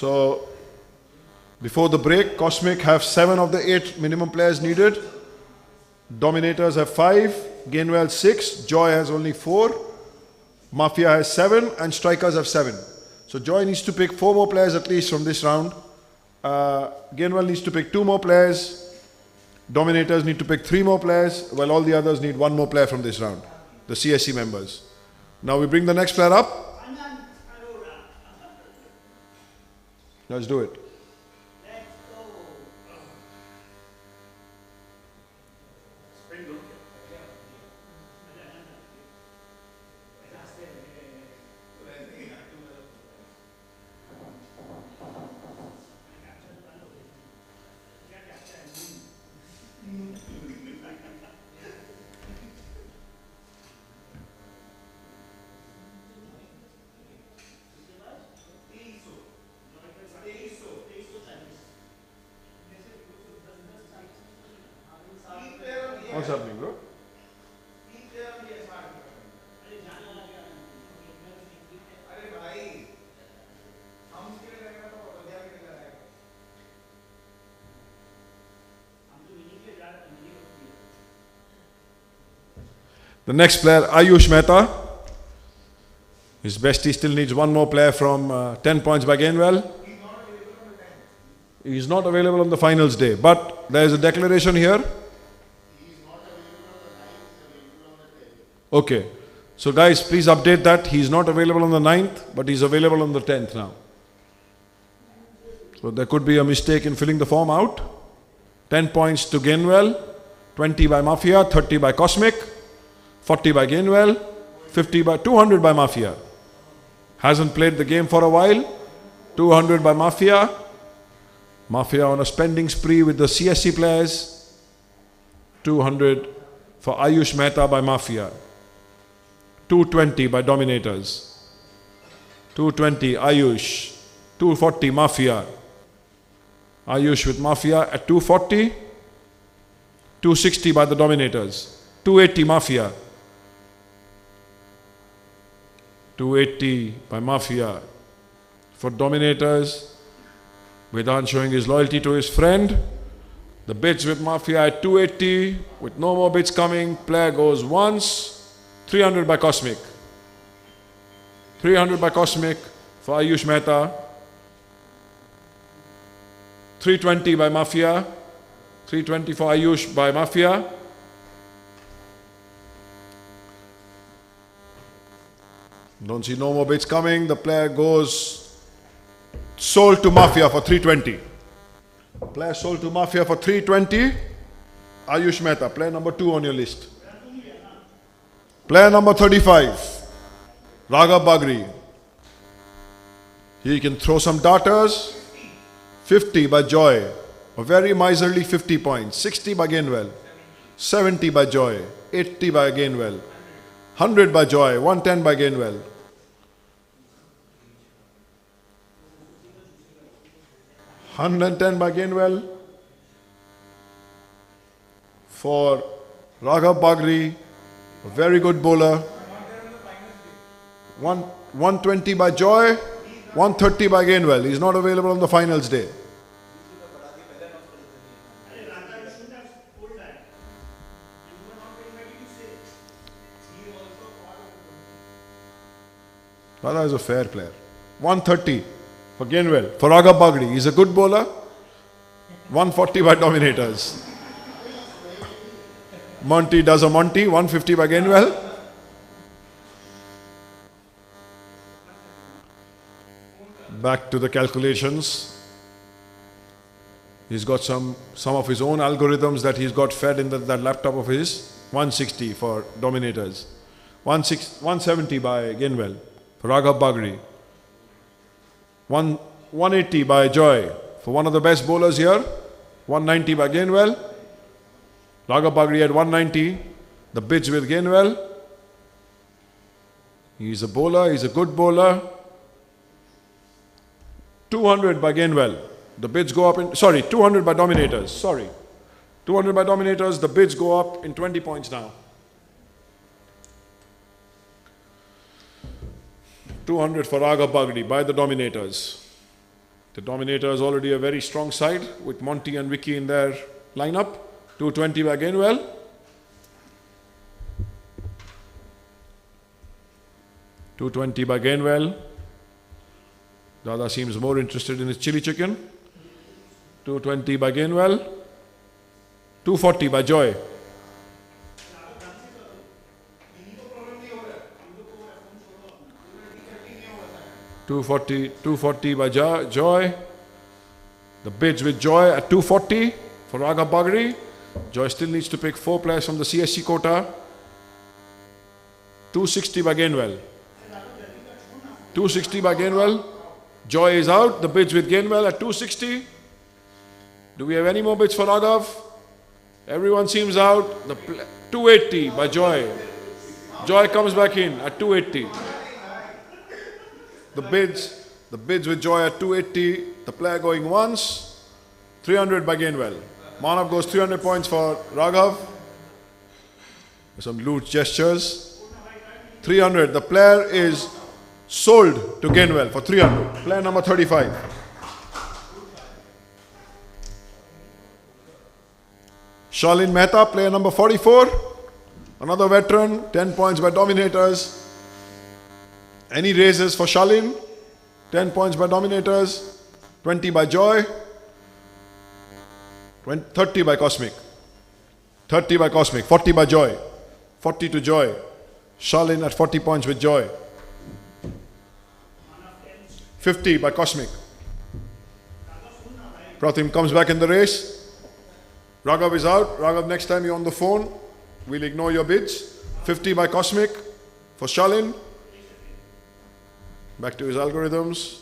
So, before the break, Cosmic have 7 of the 8 minimum players needed. Dominators have 5, Gainwell 6, Joy has only 4, Mafia has 7, and Strikers have 7. So Joy needs to pick 4 more players at least from this round. Gainwell needs to pick 2 more players. Dominators need to pick 3 more players, while all the others need 1 more player from this round, the CSC members. Now we bring the next player up. Let's do it. What's happening, bro? The next player, Ayush Mehta. His bestie still needs 1 more player from 10 points by Gainwell. He is not available on the finals day, but there is a declaration here. Okay. So guys, please update that. He is not available on the 9th, but he is available on the 10th now. So there could be a mistake in filling the form out. 10 points to Gainwell, 20 by Mafia, 30 by Cosmic, 40 by Gainwell, 50 by 200 by Mafia. Hasn't played the game for a while. 200 by Mafia. Mafia on a spending spree with the CSC players. 200 for Ayush Mehta by Mafia. 220 by Dominators. 220 Ayush. 240 Mafia. Ayush with Mafia at 240. 260 by the Dominators. 280 Mafia. 280 by Mafia. For Dominators, Vedant showing his loyalty to his friend. The bids with Mafia at 280. With no more bids coming, player goes once. 300 by Cosmic. 300 by Cosmic for Ayush Mehta. 320 by Mafia. 320 for Ayush by Mafia. Don't see no more bids coming. The player goes sold to Mafia for 320. Player sold to Mafia for 320. Ayush Mehta, player number 2 on your list. Player number 35, Raghav Bagri. He can throw some darters. 50 by Joy, a very miserly 50 points. 60 by Gainwell, 70 by Joy, 80 by Gainwell, 100 by Joy, 110 by Gainwell. 110 by Gainwell for Raghav Bagri, a very good bowler. 120 by Joy, 130 by Gainwell. He is not available on the finals day. Radha is a fair player. 130 for Gainwell. For Raghav Bagri, he is a good bowler. 140 by Dominators. Monty does a Monty. 150 by Gainwell. Back to the calculations. He's got some of his own algorithms that he's got fed in that laptop of his. 160 for Dominators. 170 by Gainwell. For Raghav Bagri. 180 by Joy. For one of the best bowlers here. 190 by Gainwell. Raghav Bagri at 190. The bids with Gainwell. He's a bowler. He's a good bowler. 200 by Gainwell. The bids go up in... 200 by Dominators. 200 by Dominators. The bids go up in 20 points now. 200 for Raghav Bagri by the Dominators. The Dominator is already a very strong side with Monty and Vicky in their lineup. 220 by Gainwell. $220 by Gainwell. Dada seems more interested in his chili chicken. 220 by Gainwell. 240 by Joy. 240 by Joy. The bids with Joy at 240 for Raghav Bagri. Joy still needs to pick 4 players from the CSC quota. 260 by Gainwell. 260 by Gainwell. Joy is out. The bids with Gainwell at 260. Do we have any more bids for Raghav? Everyone seems out. 280 by Joy. Joy comes back in at 280. The bids with Joy at 280. The player going once. 300 by Gainwell. Manav goes 300 points for Raghav. Some loose gestures. 300. The player is sold to Gainwell for 300. Player number 35. Shalin Mehta, player number 44. Another veteran, 10 points by Dominators. Any raises for Shalin? 10 points by Dominators. 20 by Joy. 30 by Cosmic. 30 by Cosmic. 40 by Joy. 40 to Joy. Shalin at 40 points with Joy. 50 by Cosmic. Pratim comes back in the race. Raghav is out. Raghav, next time you're on the phone, we'll ignore your bids. 50 by Cosmic for Shalin. Back to his algorithms.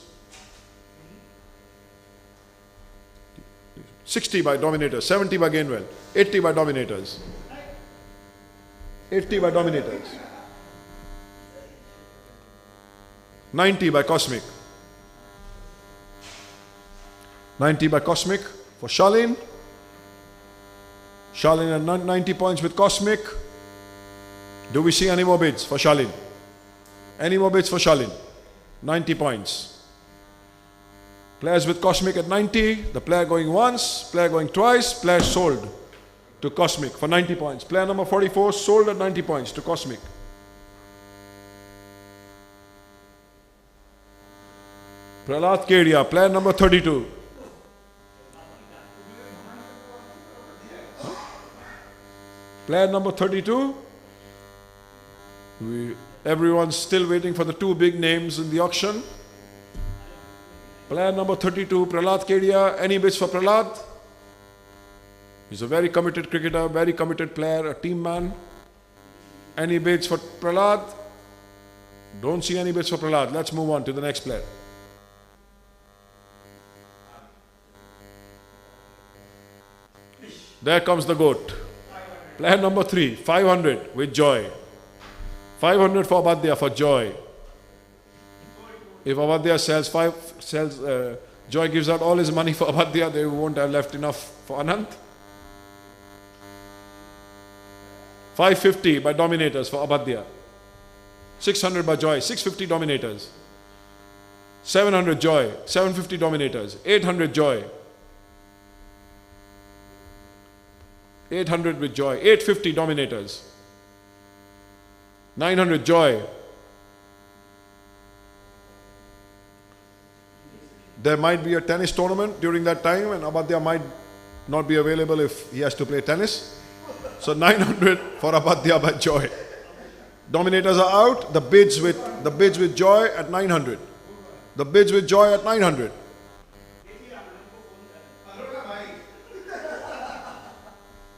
60 by Dominators. 70 by Gainwell. 80 by Dominators. 80 by Dominators. 90 by Cosmic. 90 by Cosmic for Shalin. Shalin at 90 points with Cosmic. Do we see any more bids for Shalin? Any more bids for Shalin? 90 points. Players with Cosmic at 90. The player going once, player going twice, player sold to Cosmic for 90 points. Player number 44 sold at 90 points to Cosmic. Prahlad Kedia, player number 32. Player number 32. Everyone's still waiting for the 2 big names in the auction. Player number 32, Prahlad Kedia. Any bids for Prahlad? He's a very committed cricketer, very committed player, a team man. Any bids for Prahlad? Don't see any bids for Prahlad. Let's move on to the next player. There comes the GOAT. Player number 3, 500 with Joy. 500 for Abadya for Joy. If Abadya sells, Joy gives out all his money for Abadya, they won't have left enough for Anant. 550 by Dominators for Abadya. 600 by Joy, 650 Dominators. 700 Joy, 750 Dominators. 800 Joy. 800 with Joy, 850 Dominators. 900 Joy. There might be a tennis tournament during that time and Abadya might not be available if he has to play tennis. So 900 for Abadya by Joy. Dominators are out. The bids with Joy at 900. The bids with Joy at 900.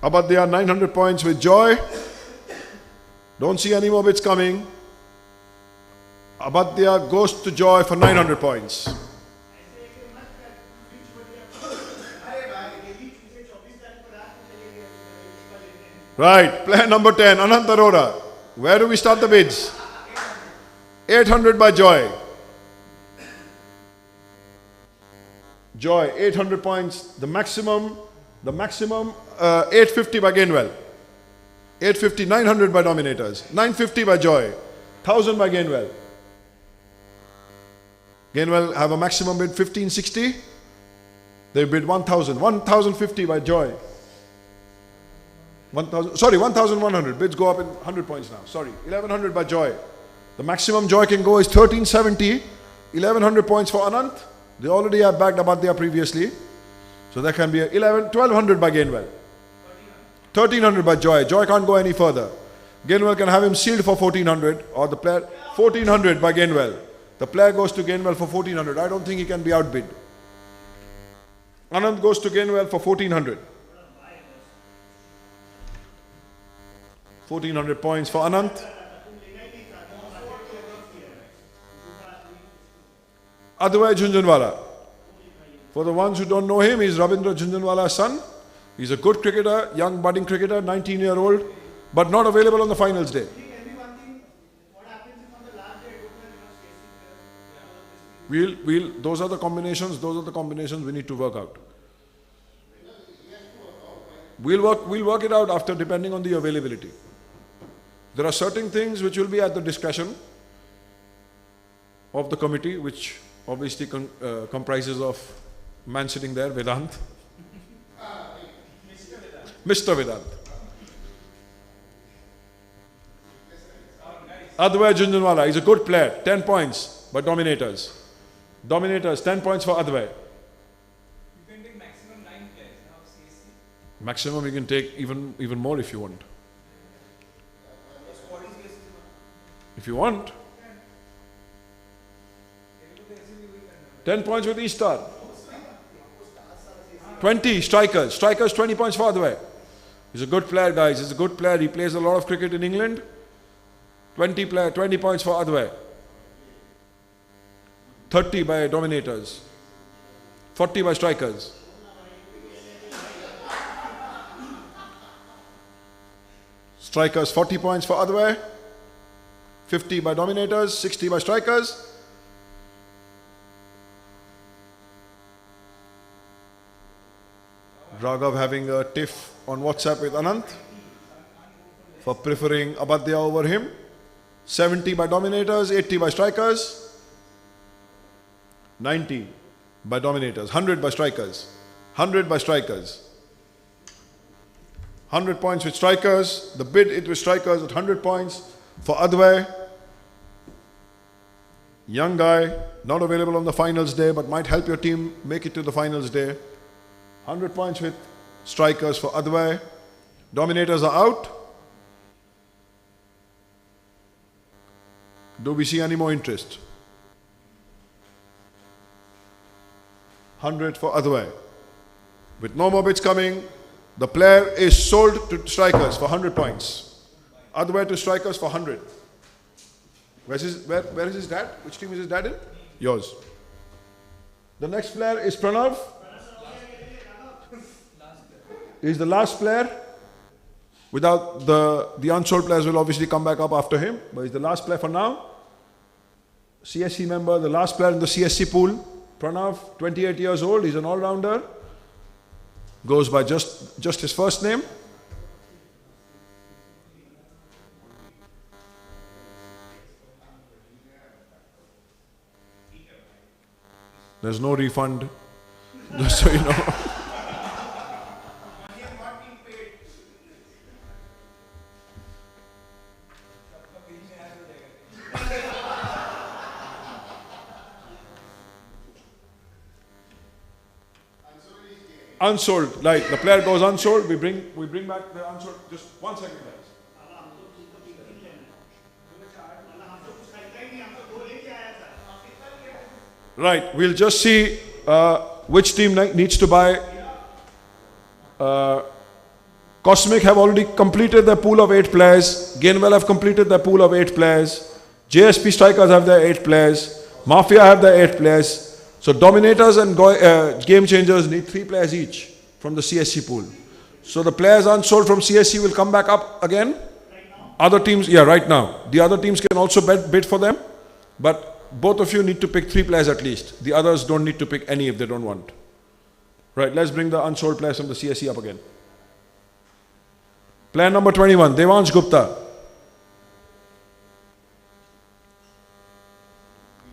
Abadya 900 points with Joy. Don't see any more bids coming. Abadya goes to Joy for 900 points. Right, player number 10, Anant Arora. Where do we start the bids? 800 by Joy. Joy, 800 points. The maximum 850 by Gainwell. 850, 900 by Dominators. 950 by Joy. 1000 by Gainwell. Gainwell have a maximum bid 1560. They bid 1000. 1050 by Joy. 1100. Bids go up in 100 points now. Sorry, 1100 by Joy. The maximum Joy can go is 1370. 1100 points for Anant. They already have backed Abadya previously. So there can be 1200 by Gainwell. 1300 by Joy. Joy can't go any further. Gainwell can have him sealed for 1400, or the player 1400 by Gainwell. The player goes to Gainwell for 1400. I don't think he can be outbid. Anand goes to Gainwell for 1400. 1400 points for Anant. Advait Jhunjhunwala. For the ones who don't know him, he's Ravindra Jhunjhunwala's son. He's a good cricketer, young budding cricketer, 19-year-old, but not available on the finals day. Those are the combinations we need to work out. We'll work it out after, depending on the availability. There are certain things which will be at the discretion of the committee, which obviously comprises of man sitting there, Vedant. Mr. Vedant. Advait Jhunjhunwala, he's a good player, 10 points by Dominators. Dominators, 10 points for Advait. You can take maximum 9 players now, CSC. Maximum you can take even more if you want. If you want. 10 points with each star. 20 strikers. Strikers 20 points for Advait. He's a good player, guys. He's a good player. He plays a lot of cricket in England. 20 points for Advait. 30 by Dominators. 40 by Strikers. Strikers 40 points for Advait. 50 by Dominators. 60 by Strikers. Raghav having a tiff on WhatsApp with Anant for preferring Abadya over him. 70 by Dominators, 80 by Strikers, 90 by Dominators, 100 by Strikers, 100 by Strikers, 100 points with Strikers. The bid it with Strikers at 100 points for Advait. Young guy, not available on the finals day, but might help your team make it to the finals day. 100 points with Strikers for Advait. Dominators are out. Do we see any more interest? 100 for Advait. With no more bids coming, the player is sold to Strikers for 100 points. Advait to Strikers for 100. Where is his dad? Which team is his dad in? Yours. The next player is Pranav. He's the last player. Without the unsold players will obviously come back up after him, but he's the last player for now. CSC member, the last player in the CSC pool. Pranav, 28 years old, he's an all-rounder. Goes by just his first name. There's no refund, just so you know. Unsold, like the player goes unsold, we bring back the unsold. Just 1 second, guys. Right, we'll just see which team needs to buy. Cosmic have already completed their pool of 8 players. Gainwell have completed their pool of 8 players. JSP Strikers have their 8 players. Mafia have their 8 players. So Dominators and Game Changers need 3 players each from the CSC pool. So the players unsold from CSC will come back up again. Other teams, yeah, right now. The other teams can also bid for them. But both of you need to pick 3 players at least. The others don't need to pick any if they don't want. Right, let's bring the unsold players from the CSC up again. Player number 21, Devansh Gupta.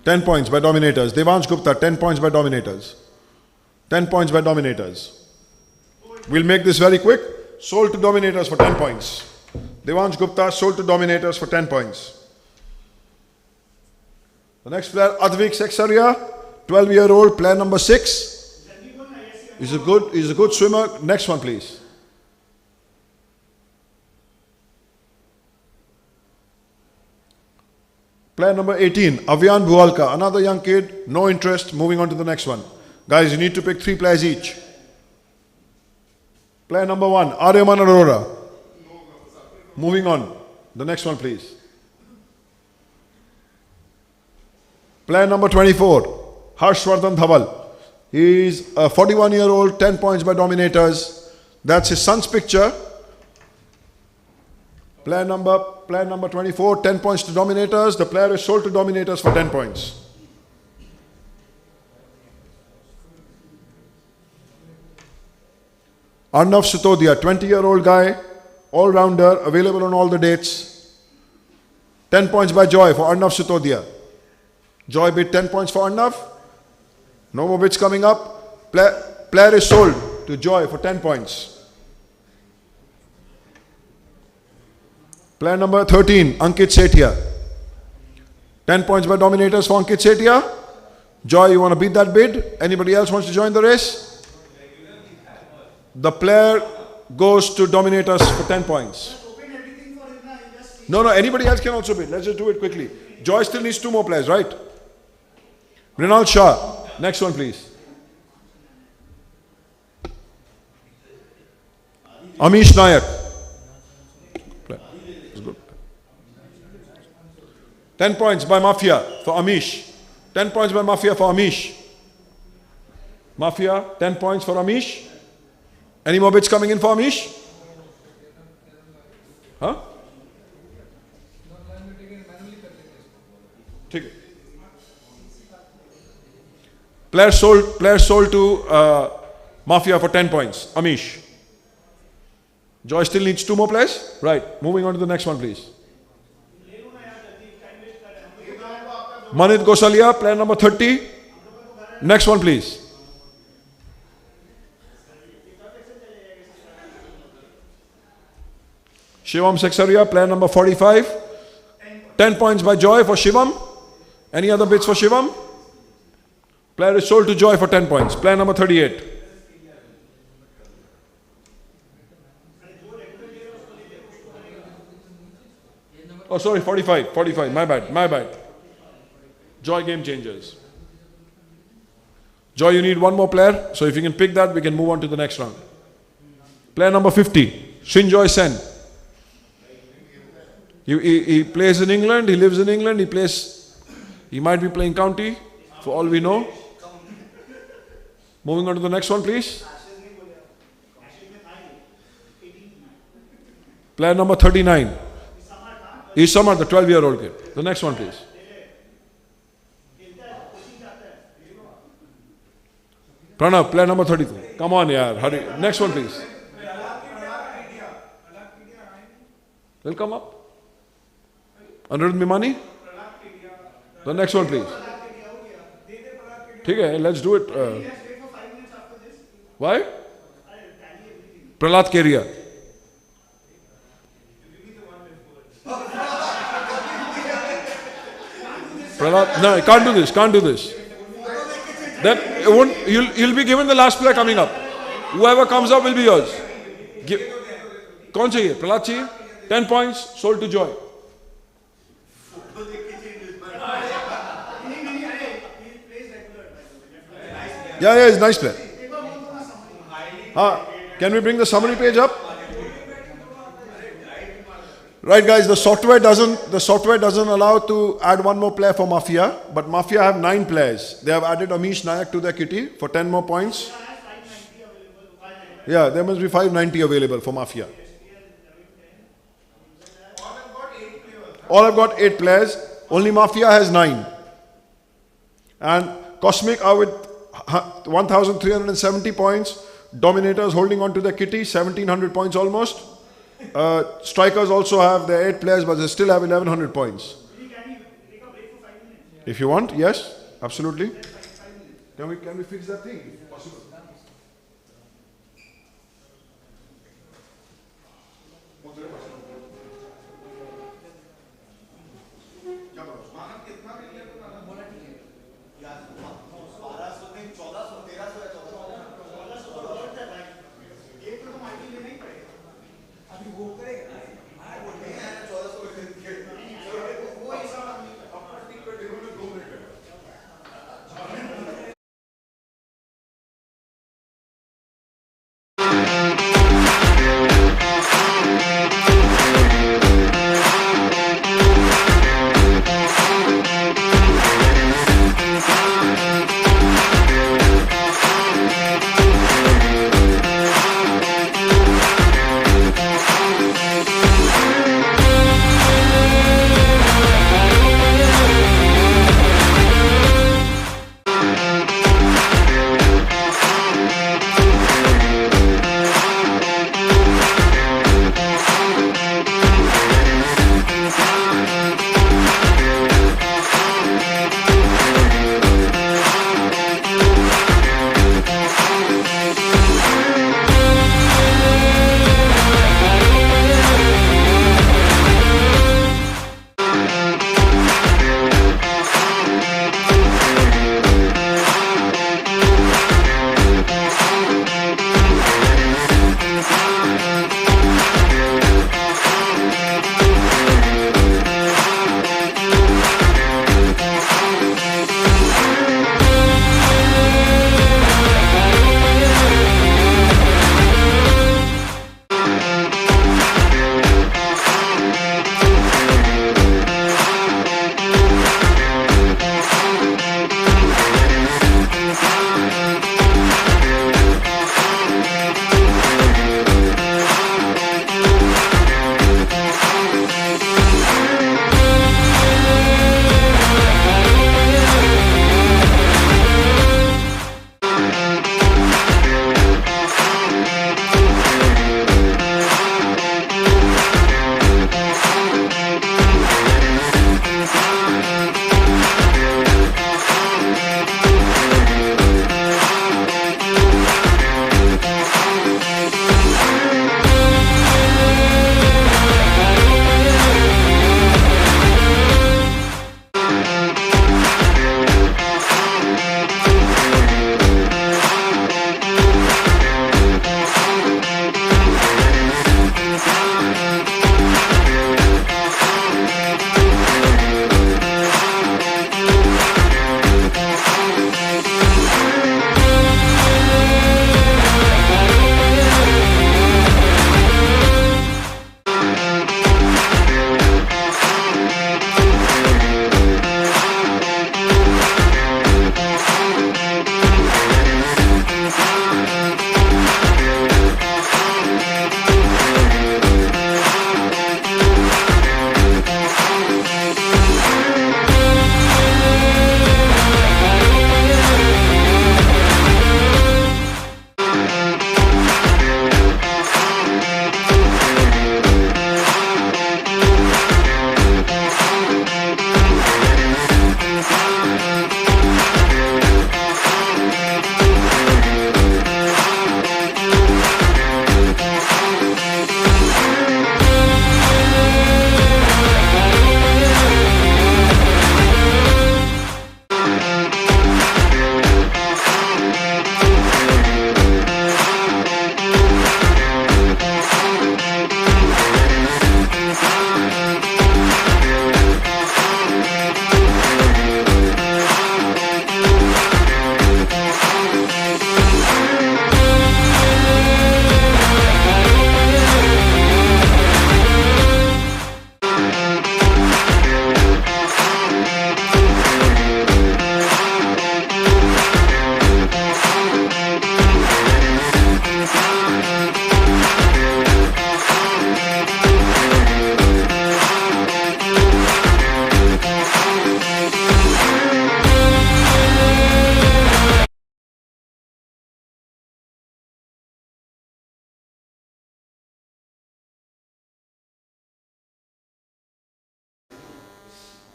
10 points by Dominators. Devansh Gupta, 10 points by Dominators. 10 points by Dominators. We'll make this very quick. Sold to Dominators for 10 points. Devansh Gupta sold to Dominators for 10 points. The next player, Advik Seksaria, 12-year-old, player number 6. He's a good swimmer. Next one, please. Player number 18, Avyan Bhualka, another young kid, no interest, moving on to the next one. Guys, you need to pick 3 players each. Player number 1, Aryaman Arora. Moving on. The next one, please. Player number 24, Harshvardhan Dhaval. He's a 41-year-old, 10 points by Dominators. That's his son's picture. Player number 24, 10 points to Dominators. The player is sold to Dominators for 10 points. Arnav Sitodia, 20-year-old guy, all-rounder, available on all the dates. 10 points by Joy for Arnav Sitodia. Joy bid 10 points for Arnav. No more bids coming up. Player is sold to Joy for 10 points. Player number 13, Ankit Sethia. 10 points by Dominators for Ankit Sethia. Joy, you want to beat that bid? Anybody else wants to join the race? The player goes to Dominators for 10 points. No, anybody else can also bid. Let's just do it quickly. Joy still needs 2 more players, right? Mrinal Shah. Next one, please. Amish Nayak. It's good. 10 points by Mafia for Amish. 10 points by Mafia for Amish. Mafia, 10 points for Amish. Any more bids coming in for Amish? Huh? ठीक है. Player sold to Mafia for 10 points. Amish. Joy still needs 2 more players? Right. Moving on to the next one, please. Manit Gosalia, player number 30. Next one, please. Shivam Seksaria, player number 45. 10 points by Joy for Shivam. Any other bids for Shivam? Player is sold to Joy for 10 points. Player number 38. Oh, sorry, 45. My bad. Joy Game Changers. Joy, you need 1 more player. So if you can pick that, we can move on to the next round. Player number 50, Shinjoy Sen. He plays in England, he lives in England, he might be playing county, for all we know. Moving on to the next one, please. Player number 39. He's Samar, the 12-year-old kid. The next one, please. Pranav, player number 32. Come on, yaar, hurry. Next one, please. They'll come up. Anirudh Mimani? The next one, please. Okay, let's do it. Why? Prahlad Keria. Prahlad, no, can't do this. Then you'll be given the last player coming up. Whoever comes up will be yours. Kaun chahiye? Prahlad chahiye? 10 points, sold to Joy. Yeah, he's a nice player. Can we bring the summary page up? Right, guys, the software doesn't allow to add 1 more player for Mafia, but Mafia have 9 players. They have added Amish Nayak to their kitty for 10 more points. Yeah, there must be 590 available for Mafia. All have got 8 players. Only Mafia has 9. And Cosmic are with 1,370 points. Dominators holding on to the kitty, 1,700 points almost. Strikers also have their 8 players, but they still have 1,100 points. If you want, yes, absolutely. Can we fix that thing? If possible. अभी वो करेगा ना, हाँ बोल रहे हैं।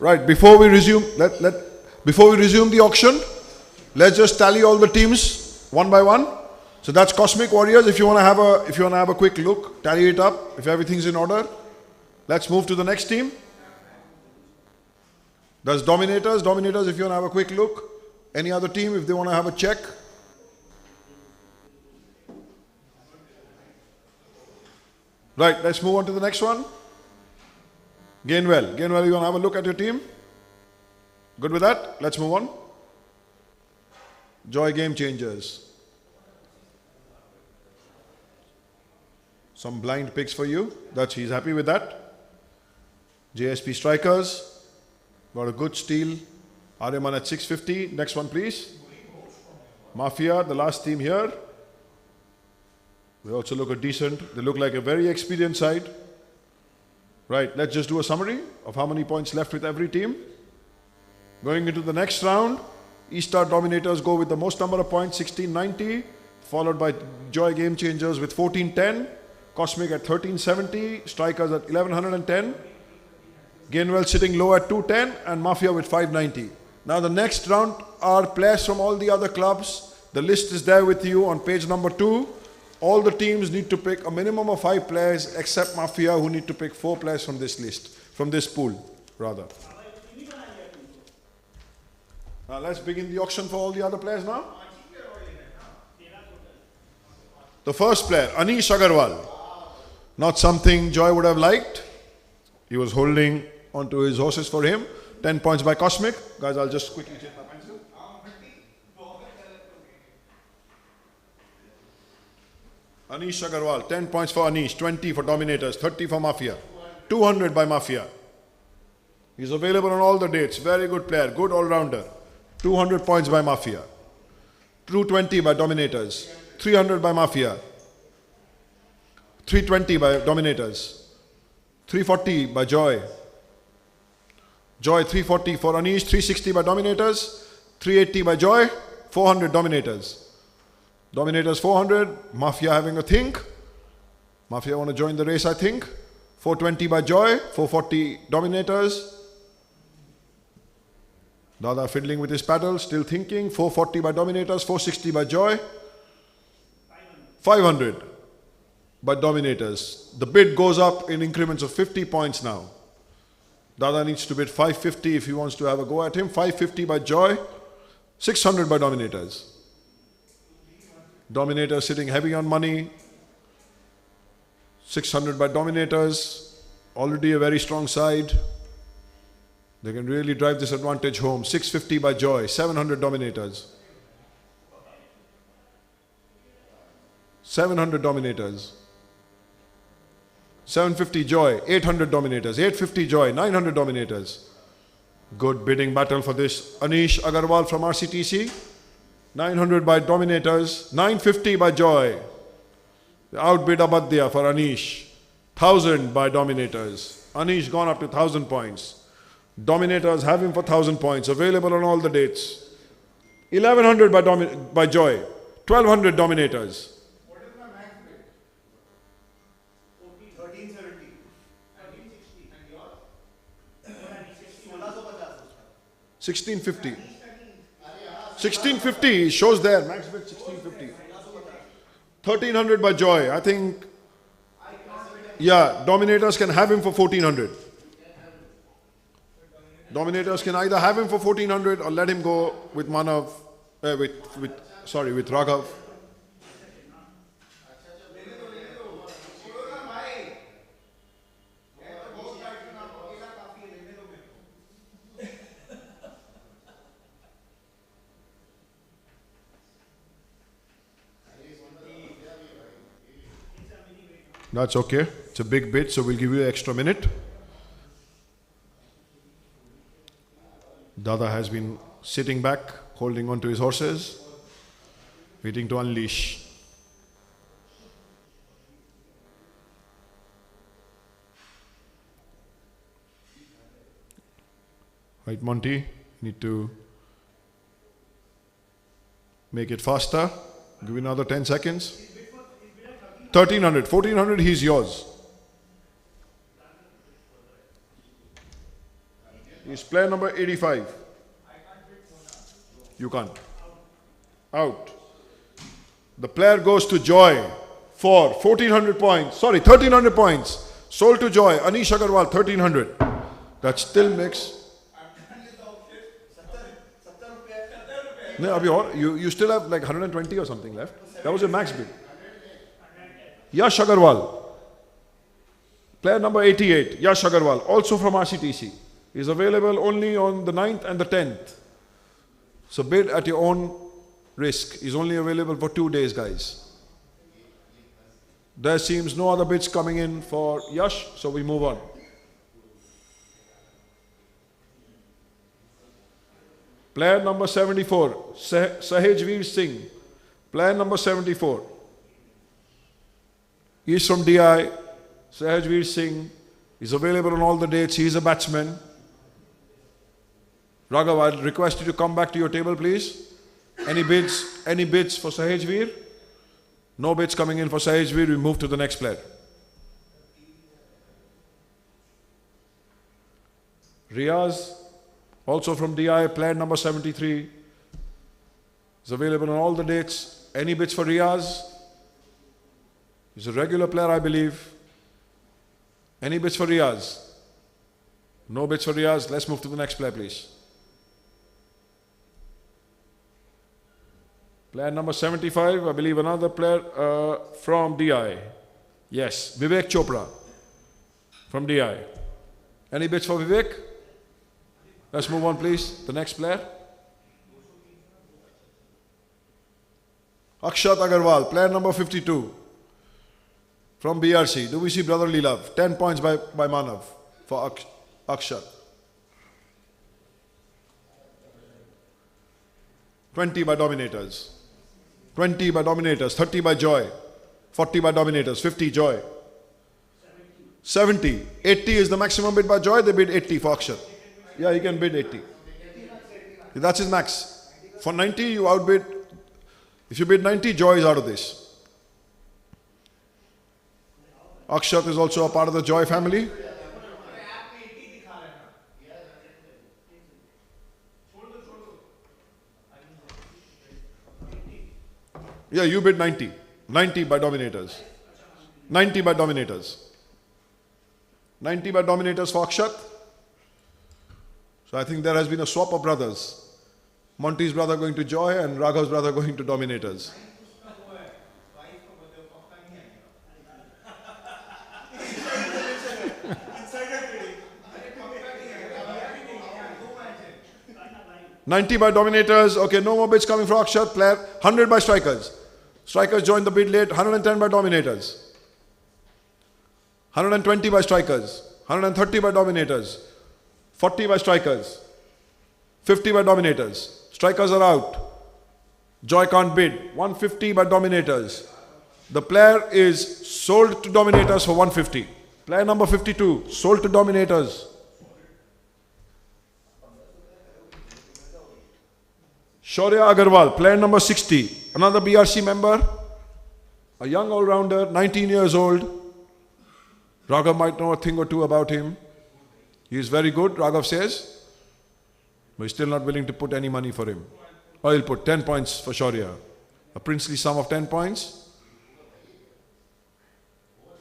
Right, before we resume, Before we resume the auction, let's just tally all the teams one by one. So that's Cosmic Warriors. If you want to have a quick look, tally it up. If everything's in order, let's move to the next team. That's Dominators. Dominators, if you want to have a quick look. Any other team, if they want to have a check. Right, let's move on to the next one. Gainwell. Gainwell, you want to have a look at your team? Good with that? Let's move on. Joy Game Changers. Some blind picks for you. He's happy with that. JSP Strikers. Got a good steal. Aryaman at 650. Next one, please. Mafia, the last team here. They also look decent. They look like a very experienced side. Right, let's just do a summary of how many points left with every team. Going into the next round, E-Star Dominators go with the most number of points, 1690, followed by Joy Game Changers with 1410, Cosmic at 1370, Strikers at 1110, Gainwell sitting low at 210, and Mafia with 590. Now the next round are players from all the other clubs. The list is there with you on page number 2. All the teams need to pick a minimum of 5 players except Mafia, who need to pick 4 players from this list, from this pool, rather. Now let's begin the auction for all the other players now. The first player, Anish Agarwal. Not something Joy would have liked. He was holding onto his horses for him. 10 points by Cosmic. Guys, I'll just quickly change my pencil. Anish Agarwal, 10 points for Anish, 20 for Dominators, 30 for Mafia, 200 by Mafia. He's available on all the dates. Very good player, good all-rounder. 200 points by Mafia, 220 by Dominators, 300 by Mafia, 320 by Dominators, 340 by Joy. Joy 340 for Anish, 360 by Dominators, 380 by Joy, 400 Dominators. Dominators 400, Mafia having a think. Mafia want to join the race, I think. 420 by Joy, 440 Dominators. Dada fiddling with his paddle, still thinking. 440 by Dominators, 460 by Joy. 500 by Dominators. The bid goes up in increments of 50 points now. Dada needs to bid 550 if he wants to have a go at him. 550 by Joy, 600 by Dominators. Dominators sitting heavy on money. 600 by Dominators. Already a very strong side. They can really drive this advantage home. 650 by Joy. 700 Dominators. 700 Dominators. 750 Joy. 800 Dominators. 850 Joy. 900 Dominators. Good bidding battle for this. Anish Agarwal from RCTC. 900 by Dominators, 950 by Joy. Outbid Abadya for Anish. 1000 by Dominators. Anish gone up to 1000 points. Dominators have him for 1000 points. Available on all the dates. 1100 by Joy. 1200 Dominators. What is my max bid? 1370. 1360. And yours? 1650. 1650 shows there. Max bid 1650. 1300 by Joy. I think, yeah, Dominators can have him for 1400. Dominators can either have him for 1400 or let him go with Manav, with Raghav. That's okay. It's a big bid, so we'll give you an extra minute. Dada has been sitting back, holding on to his horses, waiting to unleash. Right, Monty? Need to make it faster. Give you another 10 seconds. 1300, 1400, he's yours. He's player number 85. You can't. Out. The player goes to Joy for 1400 points. Sorry, 1300 points. Sold to Joy. Anish Agarwal, 1300. That still makes. No, abhi aur, you still have like 120 or something left. That was your max bid. Yash Agarwal. Player number 88, Yash Agarwal, also from RCTC. Is available only on the 9th and the 10th. So bid at your own risk. Is only available for 2 days, guys. There seems no other bids coming in for Yash, so we move on. Player number 74, Sahejveer Singh. Player number 74. He is from DI. Sahejveer Singh is available on all the dates. He is a batsman. Raghav, I'll request you to come back to your table, please. Any bids? Any bids for Sahejveer? No bids coming in for Sahejveer. We move to the next player. Riaz, also from DI, player number 73, is available on all the dates. Any bids for Riaz? He's a regular player, I believe. Any bids for Riaz? No bids for Riaz. Let's move to the next player, please. Player number 75, I believe another player from DI. Yes, Vivek Chopra from DI. Any bids for Vivek? Let's move on, please. The next player. Akshat Agarwal, player number 52 from BRC. Do we see brotherly love? 10 points by Manav for Akshat. 20 by Dominators. 20 by Dominators. 30 by Joy. 40 by Dominators. 50 Joy. 70. 80 is the maximum bid by Joy. They bid 80 for Akshat. Yeah, he can bid 80. That's his max. For 90, you outbid. If you bid 90, Joy is out of this. Akshat is also a part of the Joy family. Yeah, you bid 90. 90 by Dominators. 90 by Dominators. 90 by Dominators for Akshat. So I think there has been a swap of brothers. Monty's brother going to Joy and Raghav's brother going to Dominators. $90 by Dominators. Okay, no more bids coming for Akshat. Player 100 by Strikers. Strikers joined the bid late. 110 by Dominators. 120 by Strikers. 130 by Dominators. 40 by Strikers. 50 by Dominators. Strikers are out. Joy can't bid. 150 by Dominators. The player is sold to Dominators for 150. Player number 52, sold to Dominators. Shaurya Agarwal, player number 60, another BRC member, a young all-rounder, 19 years old. Raghav might know a thing or two about him. He is very good, Raghav says, but he's still not willing to put any money for him. Or he'll put 10 points for Shaurya. A princely sum of 10 points.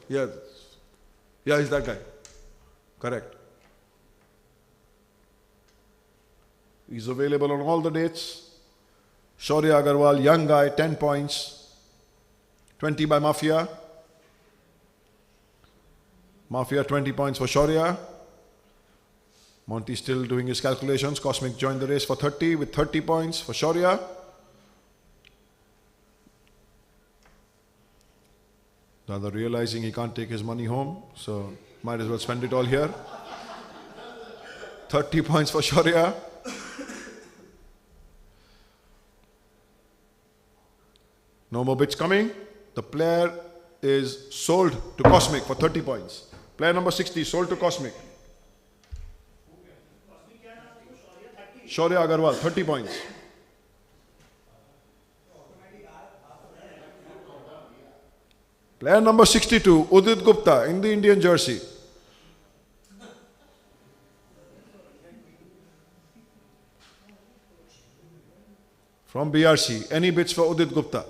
Yeah, he's that guy. Correct. He's available on all the dates. Shaurya Agarwal, young guy, 10 points. 20 by Mafia. Mafia, 20 points for Shaurya. Monty still doing his calculations. Cosmic joined the race for 30 with 30 points for Shaurya. Rather realizing he can't take his money home, so might as well spend it all here. 30 points for Shaurya. No more bids coming. The player is sold to Cosmic for 30 points. Player number 60 sold to Cosmic. Shaurya Agarwal, 30 points. Player number 62, Udit Gupta in the Indian jersey. from BRC. Any bids for Udit Gupta?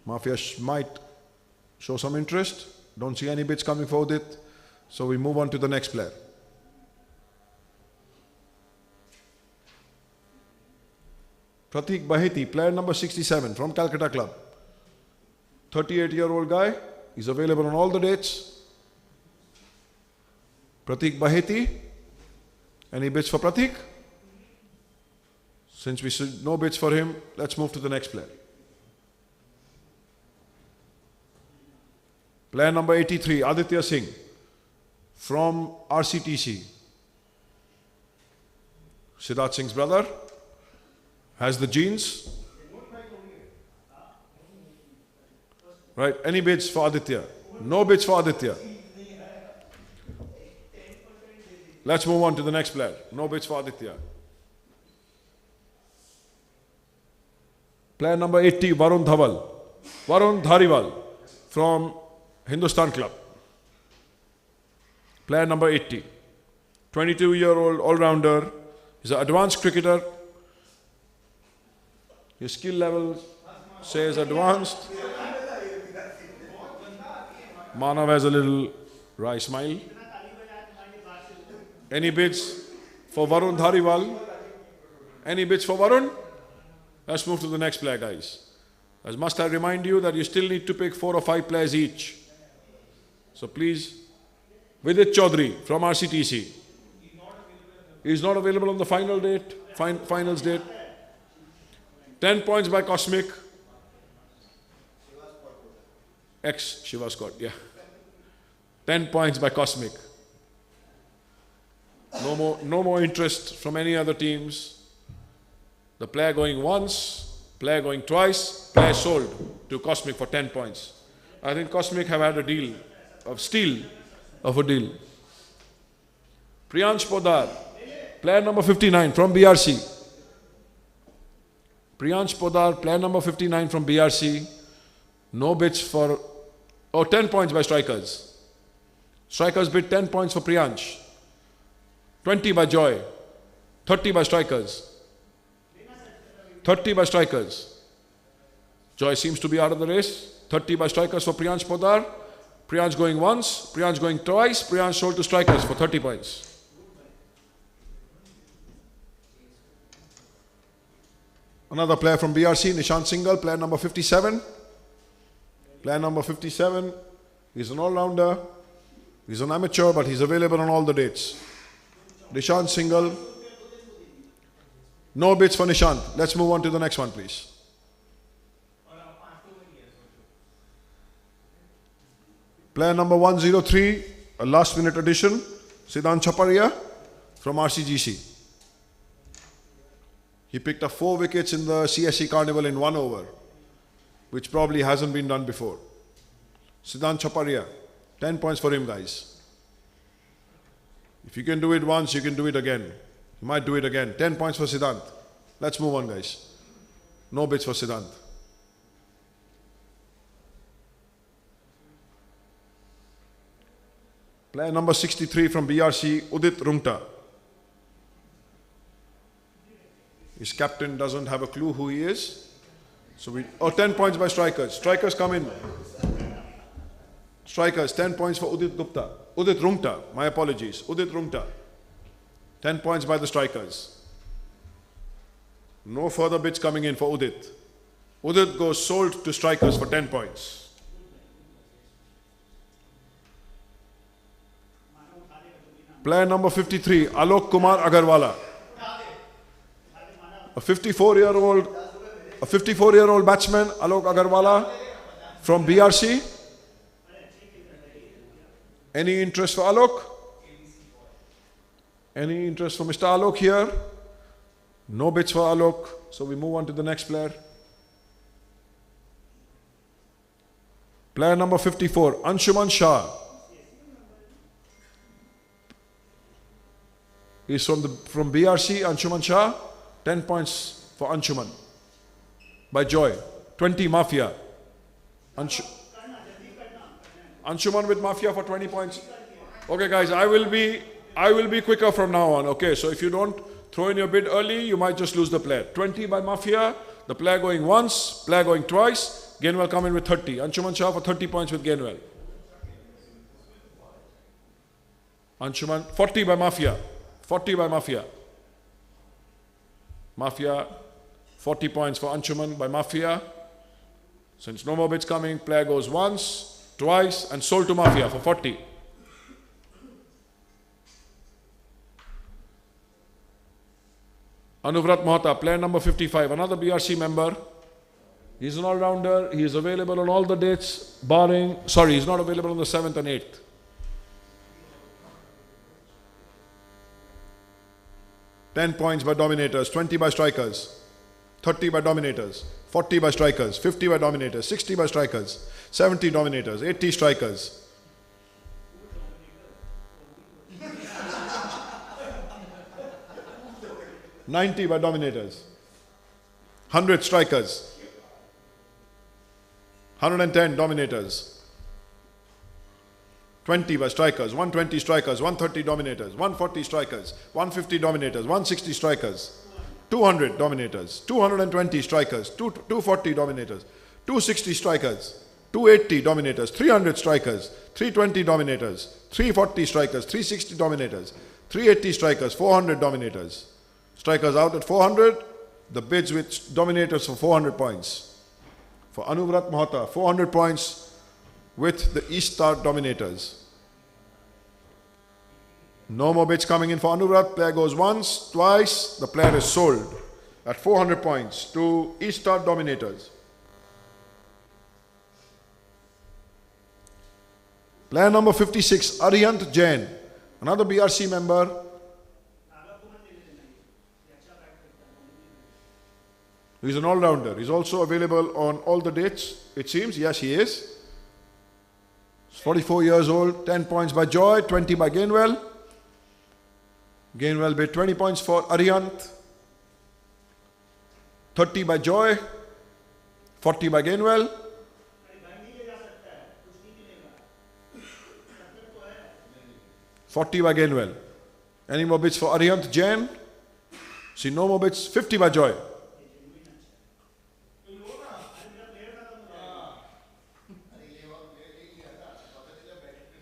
Mafia might show some interest. Don't see any bids coming for Udit. So we move on to the next player. Pratik Baheti, player number 67 from Calcutta Club. 38-year-old guy. He's available on all the dates. Pratik Baheti. Any bids for Pratik? Since we see no bids for him, let's move to the next player. Player number 83, Aditya Singh from RCTC. Siddharth Singh's brother. Has the genes. Right, any bids for Aditya? No bids for Aditya. Let's move on to the next player. No bids for Aditya. Player number 80, Varun Dhaval. Varun Dhariwal from Hindustan Club. Player number 80. 22-year-old all-rounder. He's an advanced cricketer. His skill level says advanced. Manav has a little wry smile. Any bids for Varun Dhariwal? Any bids for Varun? Let's move to the next player, guys. As must I remind you that you still need to pick 4 or 5 players each. So please, Vidit Chaudhary from RCTC. He is not available on the final date, finals date. 10 points by Cosmic. Shiva Scott, yeah. 10 points by Cosmic. No more interest from any other teams. The player going once, player going twice, player sold to Cosmic for 10 points. I think Cosmic have had a deal of steal of a deal. Priyansh Podar, player number 59 from BRC. Priyansh Podar, player number 59 from BRC. No bids for... 10 points by Strikers. Strikers bid 10 points for Priyansh. 20 by Joy. 30 by Strikers. 30 by Strikers. Joy seems to be out of the race. 30 by Strikers for Priyansh Podar. Priyansh going once, Priyansh going twice. Priyansh sold to Strikers for 30 points. Another player from BRC, Nishant Singhal, player number 57. Player number 57, he's an all-rounder. He's an amateur, but he's available on all the dates. Nishant Singhal. No bids for Nishant. Let's move on to the next one, please. Player number 103, a last-minute addition, Siddhant Chaparia from RCGC. He picked up 4 wickets in the CSC Carnival in 1 over, which probably hasn't been done before. Siddhant Chaparia, 10 points for him, guys. If you can do it once, you can do it again. You might do it again. 10 points for Siddhant. Let's move on, guys. No bids for Siddhant. Player number 63 from BRC, Udit Rungta. His captain doesn't have a clue who he is. So 10 points by Strikers. Strikers come in. Strikers, 10 points for Udit Gupta. Udit Rungta, my apologies. Udit Rungta. 10 points by the Strikers. No further bids coming in for Udit. Udit goes sold to Strikers for 10 points. Player number 53, Alok Kumar Agarwala. A 54-year-old batsman, Alok Agarwala from BRC. Any interest for Alok? Any interest for Mr. Alok here? No bids for Alok. So we move on to the next player. Player number 54, Anshuman Shah. He's from BRC, Anshuman Shah. 10 points for Anshuman. By Joy. 20 Mafia. Anshuman with Mafia for 20 points. Okay, guys, I will be quicker from now on. Okay, so if you don't throw in your bid early, you might just lose the player. 20 by Mafia, the player going once, player going twice. Gainwell come in with 30. Anshuman Shah for 30 points with Gainwell. Anshuman, 40 by Mafia. 40 by Mafia. Mafia, 40 points for Anshuman by Mafia. Since no more bids coming, player goes once, twice, and sold to Mafia for 40. Anuvrat Mohta, player number 55, another BRC member. He's an all-rounder. He is available on all the dates, he's not available on the 7th and 8th. $10 points by dominators, 20 by strikers, 30 by dominators, 40 by strikers, 50 by dominators, 60 by strikers, 70 dominators, 80 strikers. $90 by dominators, 100 strikers, 110 dominators, 20 by strikers, 120 strikers, 130 dominators, 140 strikers, 150 dominators, 160 strikers, 200 dominators, 220 strikers, 240 dominators, 260 strikers, 280 dominators, 300 strikers, 320 dominators, 340 strikers, 360 dominators, 380 strikers, 400 dominators. Strikers out at 400, the bids with dominators for 400 points. For Anuvrat Mohta, 400 points with the East Star dominators. No more bids coming in for Anuvrat. Player goes once, twice, the player is sold at 400 points to East Star dominators. Player number 56, Arihant Jain, another BRC member. He's an all-rounder. He's also available on all the dates, it seems. Yes, he is. He's 44 years old. 10 points by Joy, 20 by Gainwell. Gainwell bid 20 points for Arihant. 30 by Joy. 40 by Gainwell. 40 by Gainwell. Any more bids for Arihant Jain? See, no more bids. 50 by Joy.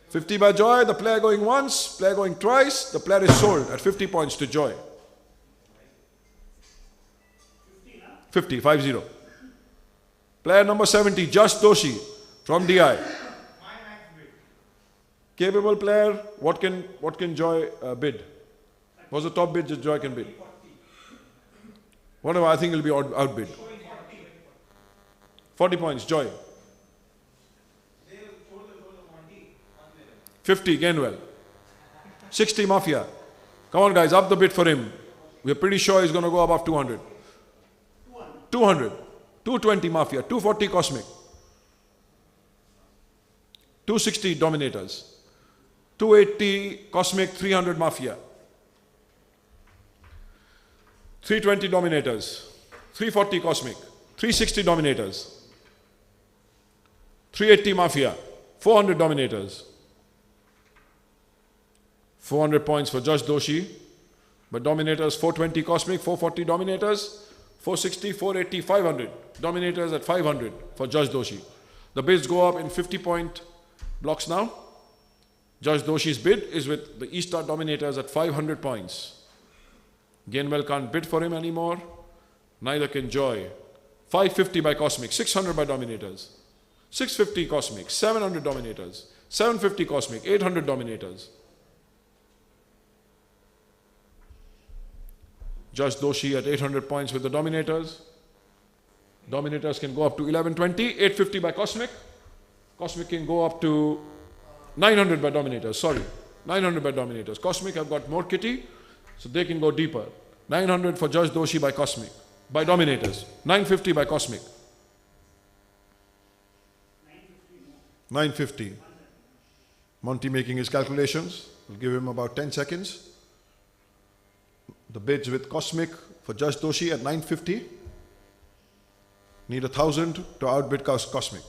50 by Joy, the player going once, player going twice, the player is sold at 50 points to Joy. 50, 5-0. Player number 70, Just Doshi from DI. Capable player, what can Joy bid? What's the top bid that Joy can bid? Whatever, I think it'll be outbid. 40 points, Joy. 50, Gainwell. 60, Mafia. Come on guys, up the bid for him. We're pretty sure he's going to go above 200. 200. 220, Mafia. 240, Cosmic. 260, Dominators. 280, Cosmic. 300, Mafia. 320, Dominators. 340, Cosmic. 360, Dominators. 380, Mafia. 400, Dominators. 400 points for Just Doshi. But Dominators, 420 Cosmic, 440 Dominators, 460, 480, 500. Dominators at 500 for Just Doshi. The bids go up in 50-point blocks now. Just Doshi's bid is with the East Star Dominators at 500 points. Gainwell can't bid for him anymore. Neither can Joy. 550 by Cosmic, 600 by Dominators. 650 Cosmic, 700 Dominators. 750 Cosmic, 800 Dominators. Just Doshi at 800 points with the Dominators. Dominators can go up to 1120, 850 by Cosmic. Cosmic can go up to 900 by Dominators, 900 by Dominators. Cosmic have got more kitty, so they can go deeper. 900 for Just Doshi by Cosmic, by Dominators. 950 by Cosmic. 950. Monty making his calculations. We'll give him about 10 seconds. The bids with Cosmic for Just Doshi at 950. Need 1,000 to outbid Cosmic.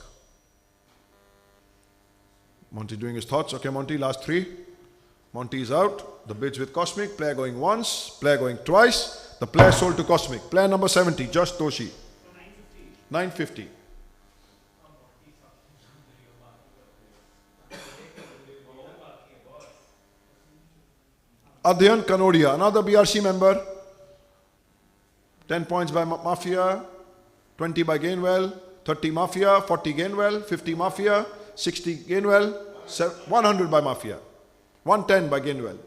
Monty doing his thoughts. Okay, Monty, last three. Monty is out. The bids with Cosmic. Player going once. Player going twice. The player sold to Cosmic. Player number 70, Josh Toshi. 950. Adhyan Kanodia, another BRC member. 10 points by Mafia, 20 by Gainwell, 30 Mafia, 40 Gainwell, 50 Mafia, 60 Gainwell, 100 by Mafia, 110 by Gainwell.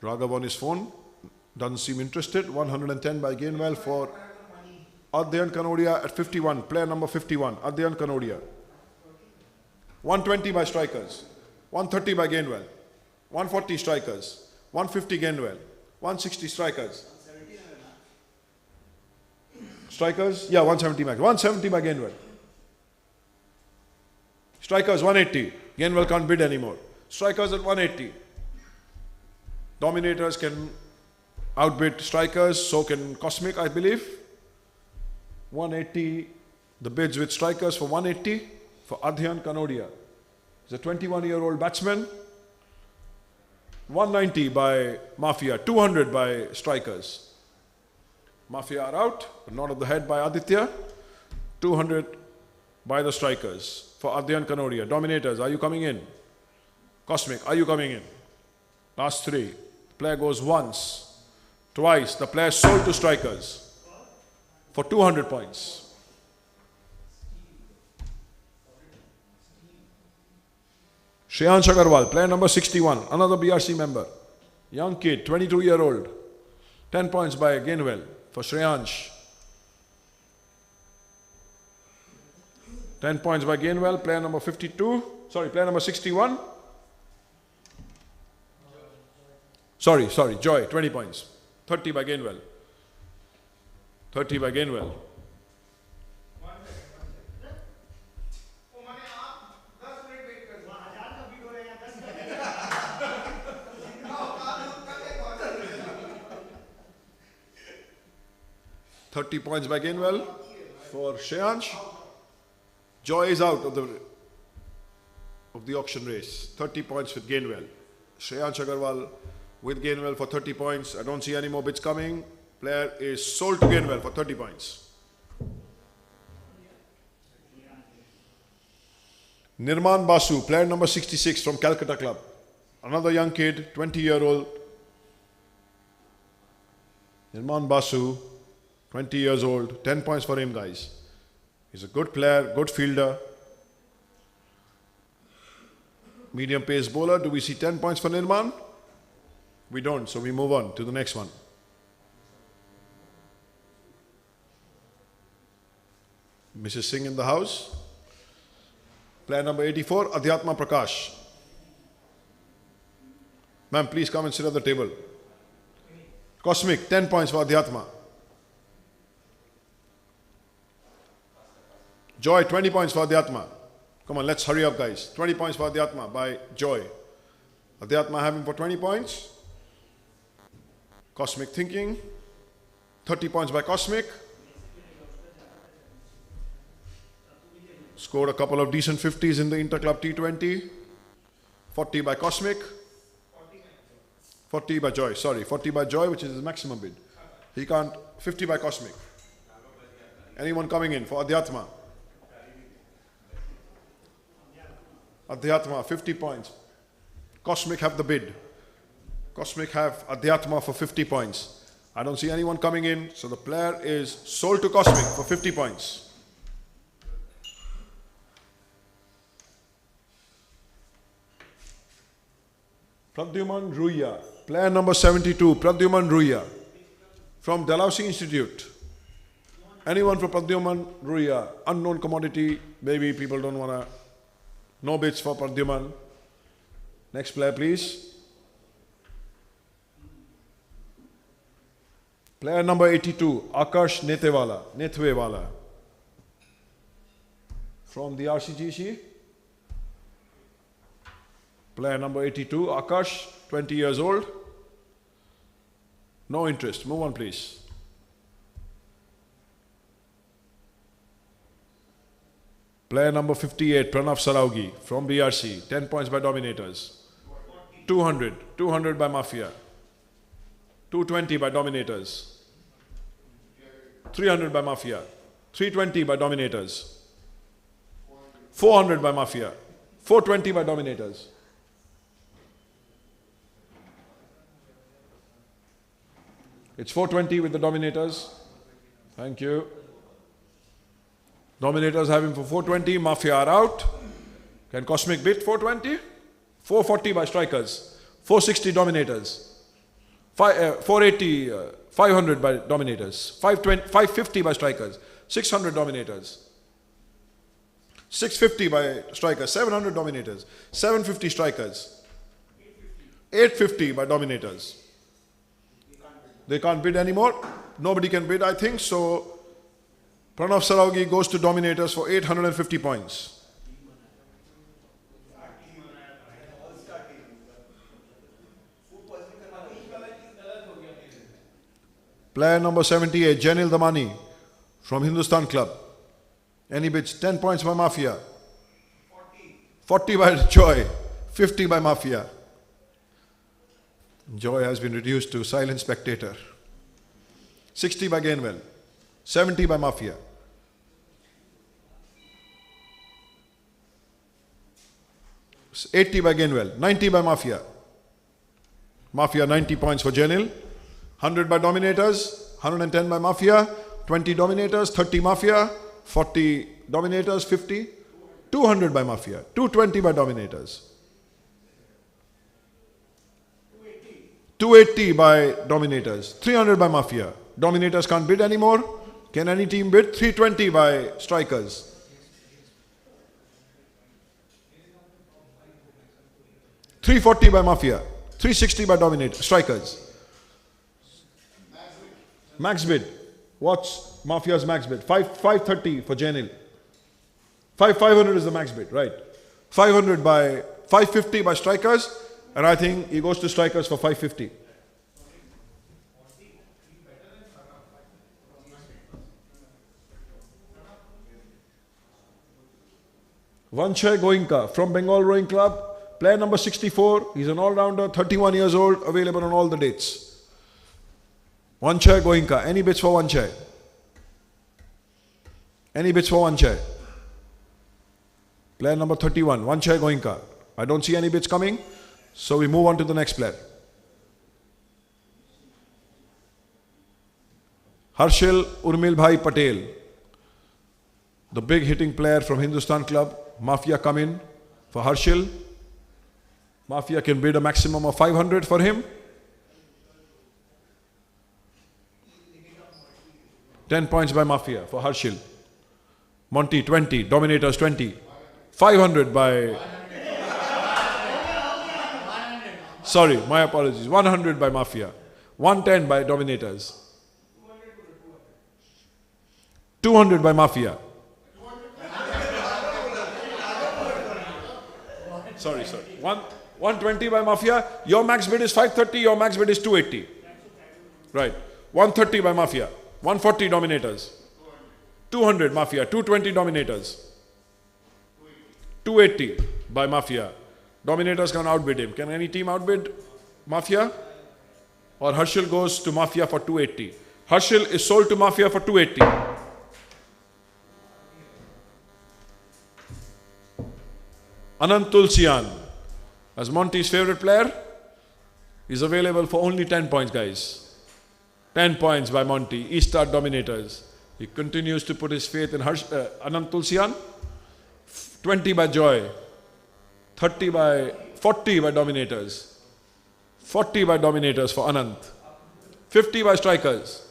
Raghav on his phone, doesn't seem interested. 110 by Gainwell for Adhyan Kanodia at 51, player number 51, Adhyan Kanodia. 120 by Strikers, 130 by Gainwell, 140 Strikers, 150 Gainwell, 160 Strikers. Strikers, yeah, 170 max. 170 by Gainwell. Strikers 180. Gainwell can't bid anymore. Strikers at 180. Dominators can outbid Strikers, so can Cosmic, I believe. 180. The bids with Strikers for 180 for Adhyan Kanodia. He's a 21-year-old batsman. 190 by Mafia, 200 by Strikers. Mafia are out, but not at the head by Aditya. 200 by the Strikers for Adhyan Kanodia. Dominators, are you coming in? Cosmic, are you coming in? Last three. Player goes once, twice. The player sold to Strikers for 200 points. Shreyansh Agarwal, player number 61, another BRC member. Young kid, 22-year-old. 10 points by Gainwell for Shreyansh. 10 points by Gainwell, player number 52. Sorry, player number 61. Sorry, Joy, 20 points. 30 by Gainwell. 30 by Gainwell. $30 points by Gainwell for Shreyansh. Joy is out of the auction race. 30 points with Gainwell. Shreyansh Agarwal with Gainwell for 30 points. I don't see any more bids coming. Player is sold to Gainwell for 30 points. Nirman Basu, player number 66 from Calcutta Club. Another young kid, 20-year-old. Nirman Basu, 20 years old. 10 points for him, guys. He's a good player, good fielder. Medium pace bowler. Do we see 10 points for Nirman? We don't, so we move on to the next one. Mrs. Singh in the house. Player number 84, Adhyatma Prakash. Ma'am, please come and sit at the table. Cosmic, 10 points for Adhyatma. Joy, 20 points for Adhyatma. Come on, let's hurry up, guys. 20 points for Adhyatma by Joy. Adhyatma having for 20 points. Cosmic thinking. 30 points by Cosmic. Scored a couple of decent 50s in the Interclub T20. 40 by Cosmic. 40 by Joy, sorry. 40 by Joy, which is his maximum bid. He can't. 50 by Cosmic. Anyone coming in for Adhyatma? Adhyatma, 50 points. Cosmic have the bid. Cosmic have Adhyatma for 50 points. I don't see anyone coming in, so the player is sold to Cosmic for 50 points. Pradyuman Ruya, player number 72, Pradyuman Ruya from Dalhousie Institute. Anyone from Pradyuman Ruya, unknown commodity, maybe people don't want to. No bids for Pradyuman. Next player, please. Player number 82, Akash Nethwewala from the RCGC. Player number 82, Akash, 20 years old. No interest. Move on, please. Player number 58, Pranav Saraugi from BRC, 10 points by Dominators. 200, 200 by Mafia. 220 by Dominators. 300 by Mafia. 320 by Dominators. 400 by Mafia. 420 by Dominators. It's 420 with the Dominators. Thank you. Dominators have him for 420. Mafia are out. Can Cosmic beat 420? 440 by Strikers. 460 Dominators. 480, 500 by Dominators. 550 by Strikers. 600 Dominators. 650 by Strikers. 700 Dominators. 750 Strikers. 850 by Dominators. They can't bid anymore. Nobody can bid, I think. So Pranav Saraugi goes to Dominators for 850 points. Player number 78, Janil Damani from Hindustan Club. Any bids? 10 points by Mafia. 40 by Joy. 50 by Mafia. Joy has been reduced to silent spectator. 60 by Gainwell. 70 by Mafia. 80 by Gainwell. 90 by Mafia. Mafia 90 points for Janil. 100 by Dominators. 110 by Mafia. 20 Dominators. 30 Mafia. 40 Dominators. 50. 200 by Mafia. 220 by Dominators. 280 by Dominators. 300 by Mafia. Dominators can't bid anymore. Can any team bid? 320 by Strikers. 340 by Mafia. 360 by Dominators. Strikers. Max bid. What's Mafia's max bid? 530 for Janil. 500 is the max bid, right? 500 by 550 by Strikers, and I think he goes to Strikers for 550. Vanshay Goenka from Bengal Rowing Club, player number 64. He's an all-rounder, 31 years old, available on all the dates. Vanshay Goenka. Any bids for Vanshay? Any bids for Vanshay? Player number 31, Vanshay Goenka. I don't see any bids coming, so we move on to the next player. Harshil Urmil Bhai Patel, the big hitting player from Hindustan Club. Mafia come in for Harshil. Mafia can bid a maximum of 500 for him. 10 points by Mafia for Harshil. Monty 20, Dominators 20. 500 by... Sorry, my apologies. 100 by Mafia. 110 by Dominators. 200 by Mafia. Sorry. 120 by Mafia. Your max bid is 530, your max bid is 280. Right. 130 by Mafia. 140 Dominators. 200 Mafia. 220 Dominators. 280 by Mafia. Dominators can outbid him. Can any team outbid Mafia? Or Harshil goes to Mafia for 280. Harshil is sold to Mafia for 280. Anant Tulsian, as Monty's favorite player, is available for only 10 points, guys. 10 points by Monty, Eastart Dominators. He continues to put his faith in Anant Tulsian. 20 by Joy. 40 by Dominators. 40 by Dominators for Anant. 50 by Strikers.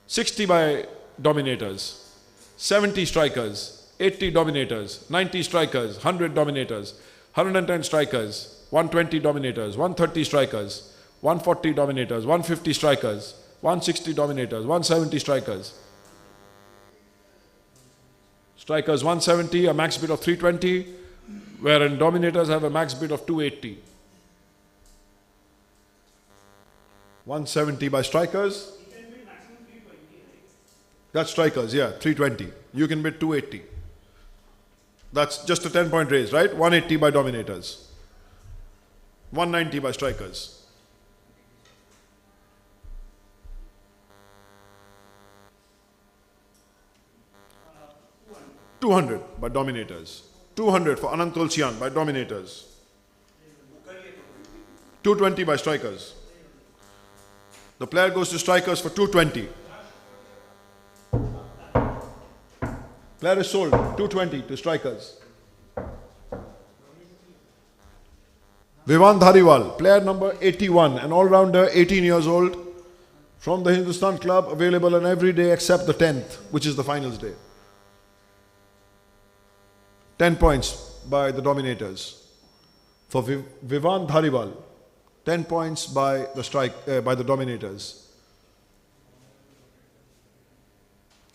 60 by Dominators. 70 Strikers. 80 Dominators. 90 Strikers. 100 Dominators. 110 Strikers. 120 Dominators. 130 Strikers. 140 Dominators. 150 Strikers. 160 Dominators. 170 Strikers. Strikers 170, a max bid of 320, wherein Dominators have a max bid of 280. 170 by Strikers. That's Strikers, yeah, 320. You can bid 280. That's just a 10-point raise, right? 180 by dominators. 190 by strikers. Uh, 200 by dominators. 200 for Anant Tulsian by dominators. 220 by strikers. The player goes to strikers for 220. Player is sold 220 to strikers. Vivan Dhariwal, player number 81, an all-rounder, 18 years old, from the Hindustan club, available on every day except the 10th, which is the finals day. 10 points by the dominators. For Vivan Dhariwal, 10 points by the dominators.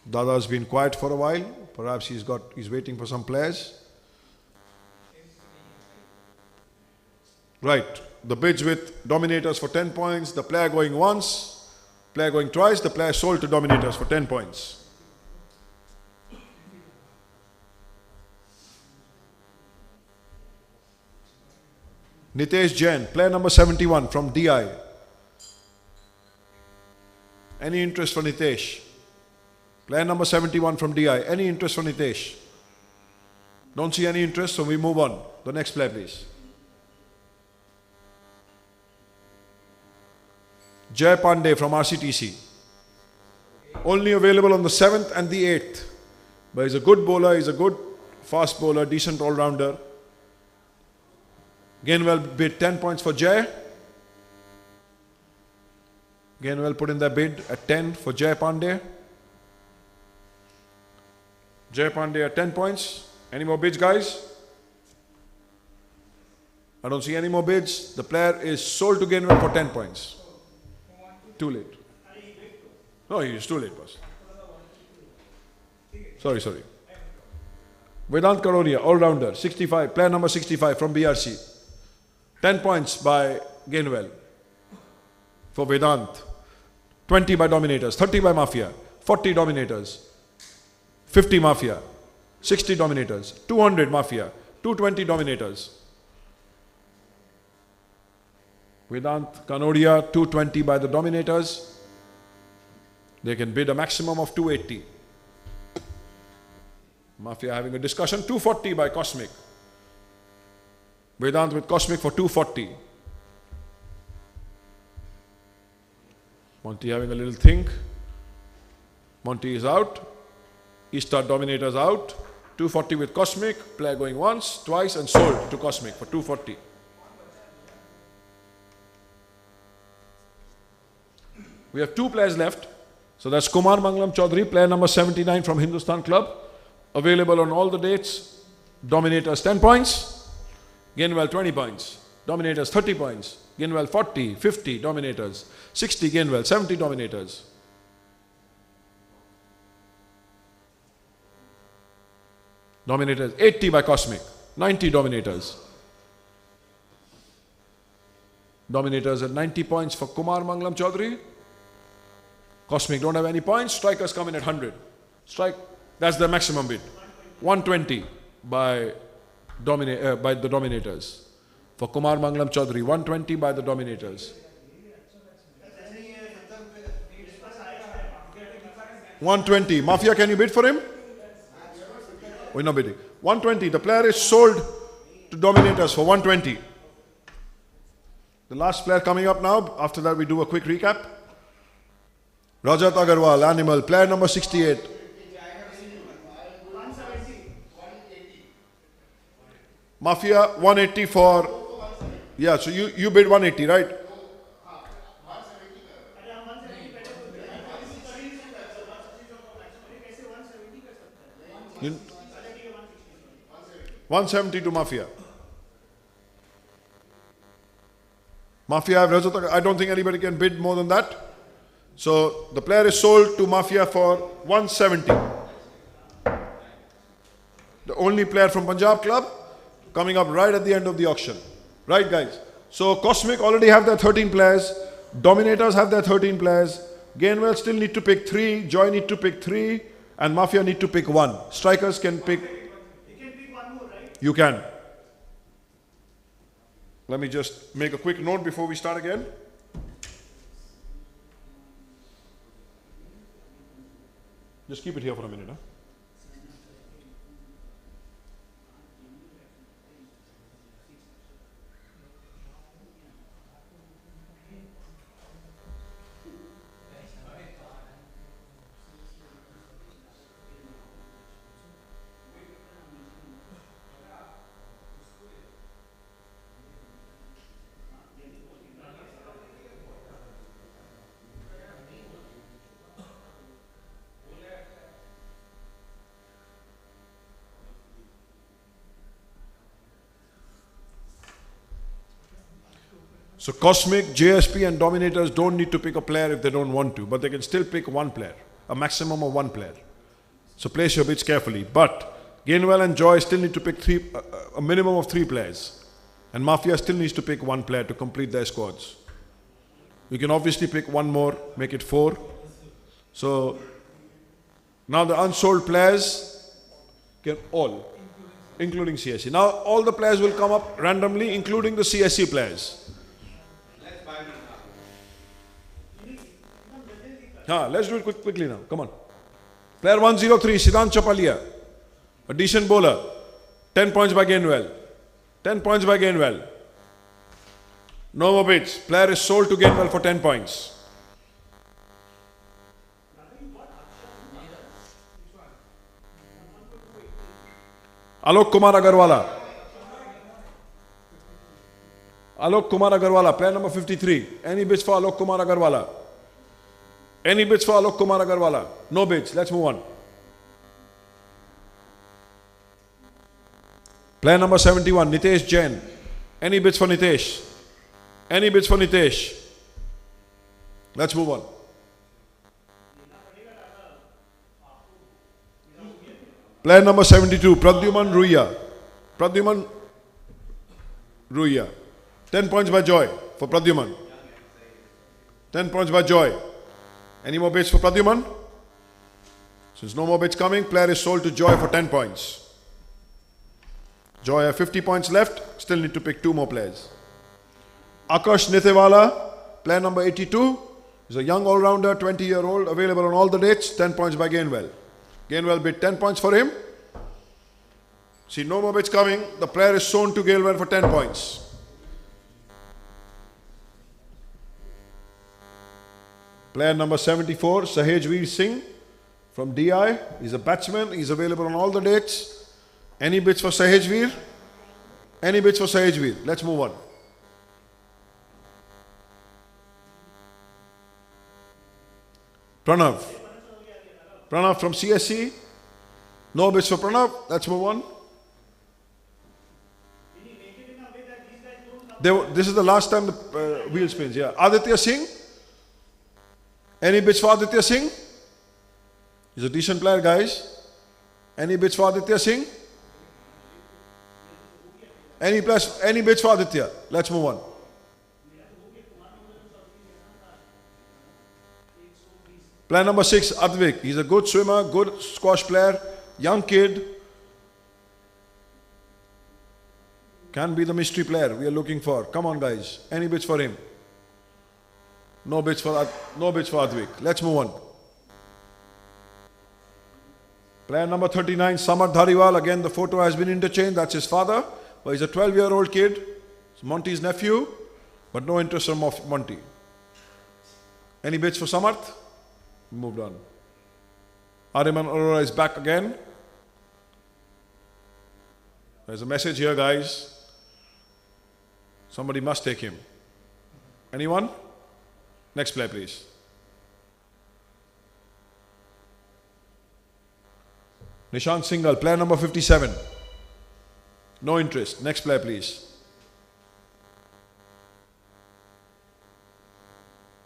Dada's been quiet for a while. Perhaps he's waiting for some players. Right. The bids with dominators for 10 points. The player going once, player going twice. The player sold to dominators for 10 points. Nitesh Jain, player number 71 from DI. Any interest for Nitesh? Player number 71 from DI. Any interest for Nitesh? Don't see any interest, so we move on. The next player, please. Jay Pandey from RCTC. Only available on the 7th and the 8th. But he's a good bowler, he's a good fast bowler, decent all-rounder. Gainwell bid 10 points for Jay. Gainwell put in their bid at 10 for Jay Pandey. Jay Pandey at 10 points. Any more bids, guys? I don't see any more bids. The player is sold to Gainwell for 10 points. Too late. No, he is too late, boss. Sorry. Vedant Karoria, all-rounder, 65, player number 65 from BRC. 10 points by Gainwell for Vedant. 20 by dominators, 30 by Mafia, 40 dominators, 50 Mafia, 60 dominators, 200 Mafia, 220 dominators. Vedant Kanodia, 220 by the dominators. They can bid a maximum of 280. Mafia having a discussion, 240 by Cosmic. Vedant with Cosmic for 240. Monty having a little think. Monty is out. Eaststar Dominators out. 240 with Cosmic. Player going once, twice and sold to Cosmic for 240. We have 2 players left. So that's Kumar Mangalam Chaudhary, player number 79 from Hindustan Club. Available on all the dates. Dominators 10 points. Gainwell 20 points. Dominators 30 points. Gainwell 40, 50 dominators. 60 Gainwell, 70 dominators. Dominators 80 by Cosmic. 90 dominators. Dominators at 90 points for Kumar Mangalam Chaudhary. Cosmic don't have any points. Strikers come in at 100. Strike, that's the maximum bid. 120 by the dominators. For Kumar Mangalam Chaudhary, 120 by the dominators. 120. Mafia, can you bid for him? We're not bidding. 120. The player is sold to dominators for 120. The last player coming up now. After that, we do a quick recap. Rajat Agarwal, Animal, player number 68. 170. Mafia 180 for, yeah, so you bid 180, right? You, 170 to Mafia. Mafia have Rajat Agarwal. I don't think anybody can bid more than that. So the player is sold to Mafia for 170. The only player from Punjab Club coming up right at the end of the auction. Right, guys? So Cosmic already have their 13 players. Dominators have their 13 players. Gainwell still need to pick 3. Joy need to pick 3. And Mafia need to pick 1. Strikers can pick... You can pick one You can. Let me just make a quick note before we start again. Just keep it here for a minute. Huh? So Cosmic, JSP and Dominators don't need to pick a player if they don't want to, but they can still pick one player, a maximum of one player. So place your bets carefully. But Gainwell and Joy still need to pick a minimum of 3 players. And Mafia still needs to pick one player to complete their squads. You can obviously pick one more, make it 4. So now the unsold players can all, including CSC. Now all the players will come up randomly, including the CSC players. Let's do it quickly now. Come on. Player 103, Siddhant Chapalia. A decent bowler. 10 points by Gainwell. 10 points by Gainwell. No more bids. Player is sold to Gainwell for 10 points. Alok Kumar Agarwala. Alok Kumar Agarwala, player number 53. Any bids for Alok Kumar Agarwala? Any bids for Alok Kumar Agarwala? No bids. Let's move on. Player number 71, Nitesh Jain. Any bids for Nitesh? Any bids for Nitesh? Let's move on. Player number 72, Pradyuman Ruya. Pradyuman Ruya. 10 points by Joy for Pradyuman. 10 points by Joy. Any more bids for Pradyuman? Since no more bids coming, player is sold to Joy for 10 points. Joy have 50 points left, still need to pick 2 more players. Akash Nithewala, player number 82, is a young all-rounder, 20-year-old, available on all the dates, 10 points by Gainwell. Gainwell bid 10 points for him. See, no more bids coming, the player is sold to Gainwell for 10 points. Player number 74, Sahejveer Singh from DI. He's a batsman. He's available on all the dates. Any bids for Sahejveer? Any bids for Sahejveer? Let's move on. Pranav. Pranav from CSC. No bids for Pranav. Let's move on. This is the last time the wheel spins. Yeah. Aditya Singh. Any bids for Aditya Singh? He's a decent player, guys. Any bids for Aditya Singh? Any bids for Aditya? Let's move on. Player number 6, Advik. He's a good swimmer, good squash player, young kid. Can be the mystery player we are looking for. Come on, guys. Any bids for him? No bids for Advik. Let's move on. Player number 39, Samarth Dhariwal. Again, the photo has been interchanged. That's his father. But he's a 12-year-old kid. It's Monty's nephew. But no interest from Monty. Any bids for Samarth? Moved on. Ariman Arora is back again. There's a message here, guys. Somebody must take him. Anyone? Next player, please. Nishant Singhal, player number 57. No interest. Next player, please.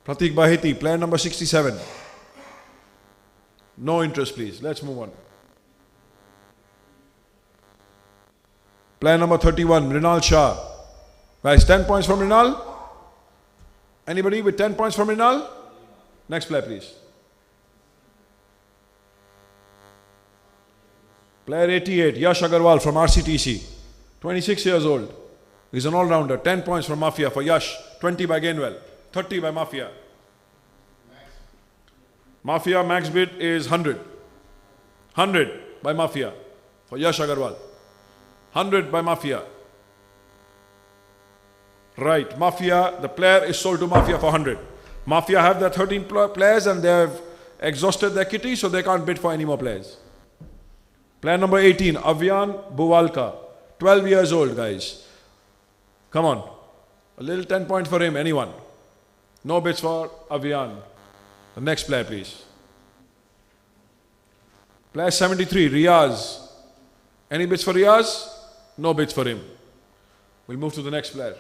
Pratik Baheti, player number 67. No interest, please. Let's move on. Player number 31, Rinal Shah. Guys, 10 points from Rinal. Anybody with 10 points from Rinal? Next player, please. Player 88, Yash Agarwal from RCTC. 26 years old. He's an all-rounder. 10 points from Mafia for Yash. 20 by Gainwell. 30 by Mafia. Mafia max bid is 100. 100 by Mafia for Yash Agarwal. 100 by Mafia. Right. Mafia, the player is sold to Mafia for 100. Mafia have their 13 players and they have exhausted their kitty, so they can't bid for any more players. Player number 18, Avyan Buvalka. 12 years old, guys. Come on. A little 10 points for him, anyone. No bids for Avyan. The next player, please. Player 73, Riaz. Any bids for Riaz? No bids for him. We'll move to the next player.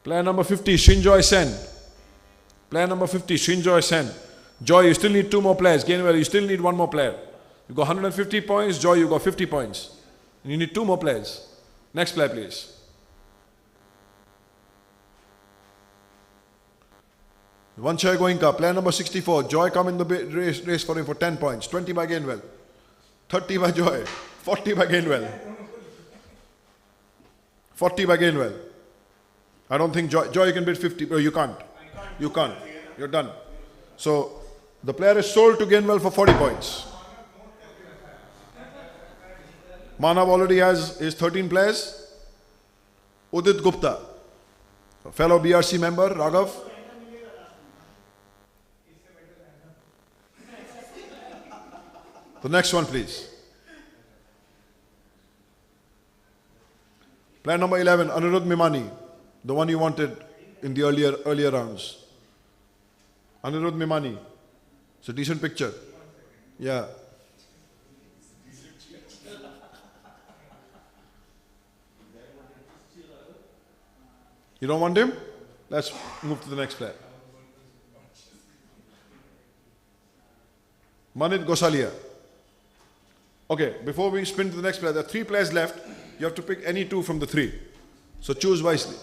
Player number 50, Shinjoy Sen. Player number 50, Shinjoy Sen. Joy, you still need 2 more players. Gainwell, you still need 1 more player. You got 150 points. Joy, you got 50 points. And you need 2 more players. Next player, please. One chair going up. Player number 64. Joy come in the race for him for 10 points. 20 by Gainwell. 30 by Joy. 40 by Gainwell. 40 by Gainwell. I don't think Joy you can bid 50. Oh, you can't. You can't. You're done. So the player is sold to Gainwell for 40 points. Manav already has his 13 players. Udit Gupta, a fellow BRC member, Raghav. The next one, please. Player number 11, Anirudh Mimani, the one you wanted in the earlier rounds. Anirudh Mimani. It's a decent picture. Yeah. You don't want him? Let's move to the next player. Manit Gosalia. Okay, before we spin to the next player, there are 3 players left. You have to pick any 2 from the 3. So choose wisely.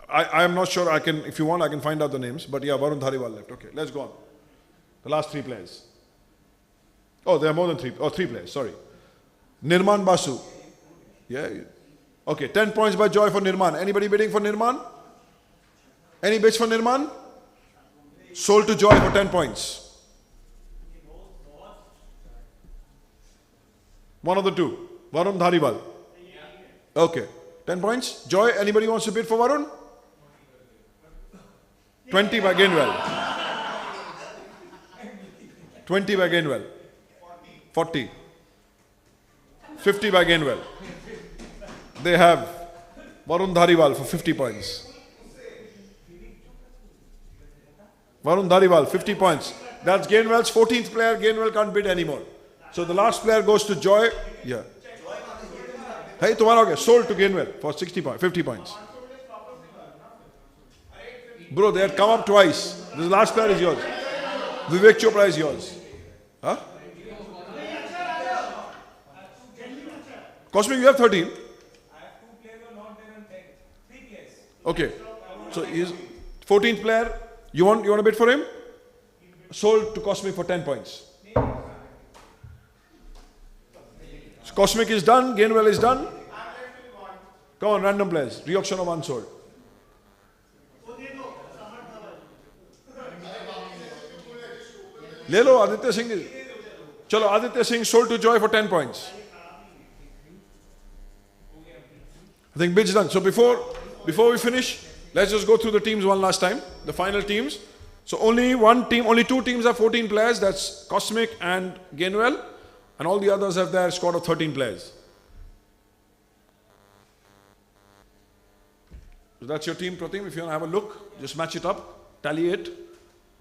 I am not sure. I can, if you want, I can find out the names. But yeah, Varun Dhariwal left. Okay, let's go on. The last 3 players. Oh, there are more than 3. Oh, 3 players. Sorry. Nirman Basu. Yeah. Okay, 10 points by Joy for Nirman. Anybody bidding for Nirman? Any bids for Nirman? Sold to Joy for 10 points. One of the 2. Varun Dhariwal. Okay. 10 points. Joy, anybody wants to bid for Varun? 20 by Gainwell. 20 by Gainwell. 40. 50 by Gainwell. They have Varun Dhariwal for 50 points. Varun Dhariwal, 50 points. That's Gainwell's 14th player. Gainwell can't bid anymore. So the last player goes to Joy. Yeah. Hey, tomorrow okay. Sold to Gainwell for 60 points, 50 points. Bro, they had come up twice. This last player is yours. Vivek Chopra is yours. Huh? Cosmic, you have 13. I have 2 players who are not there on 10. 3 players. Okay. So he's 14th player. You want to bid for him? Sold to Cosmic for 10 points. So Cosmic is done. Gainwell is done. Come on, random players. Re-auction of unsold. ले लो Aditya Singh is. Chalo, Aditya Singh sold to Joy for 10 points. I think bid's done. So before we finish, let's just go through the teams one last time. The final teams. So only 2 teams have 14 players. That's Cosmic and Gainwell. And all the others have their squad of 13 players. So that's your team, Pratim. If you want to have a look, just match it up, tally it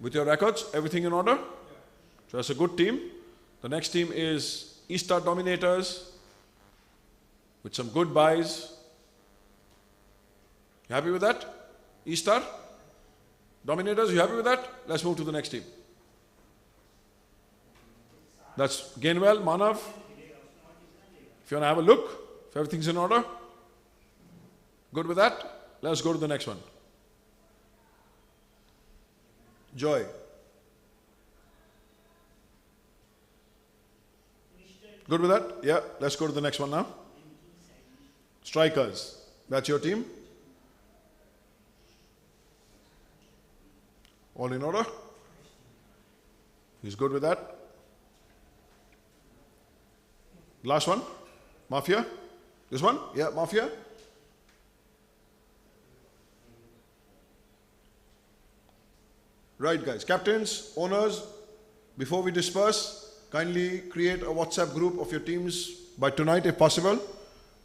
with your records. Everything in order. So that's a good team. The next team is Eastar Dominators with some good buys. You happy with that? Eastar? Dominators, you happy with that? Let's move to the next team. That's Gainwell, Manav. If you want to have a look, if everything's in order, good with that? Let's go to the next one. Joy. Good with that? Yeah, let's go to the next one now. Strikers. That's your team? All in order? He's good with that? Last one? Mafia? This one? Yeah, Mafia? Right, guys. Captains, owners, before we disperse, kindly create a WhatsApp group of your teams by tonight if possible,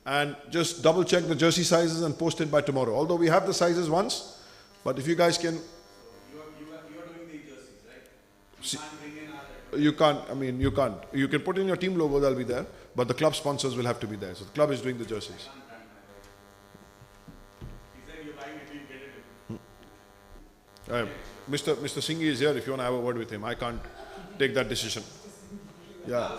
and just double check the jersey sizes and post it by tomorrow. Although we have the sizes once, but if you guys can... You are doing the jerseys, right? See- You can't bring in other. You can't, I mean, you can't. You can put in your team logo, they'll be there, but the club sponsors will have to be there. So the club is doing the jerseys. He said you're buying a team, get it. Mr. Singhi is here if you want to have a word with him. I can't take that decision. Yeah.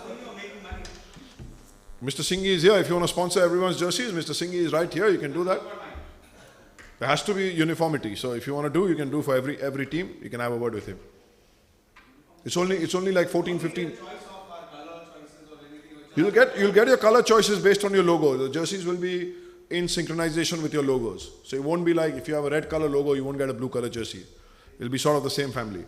Mr. Singhi is here. If you want to sponsor everyone's jerseys, Mr. Singhi is right here. You can do that. There has to be uniformity. So if you want to do, you can do for every team. You can have a word with him. It's only like 14, 15. You'll get your color choices based on your logo. The jerseys will be in synchronization with your logos. So it won't be like if you have a red color logo, you won't get a blue color jersey. It'll be sort of the same family.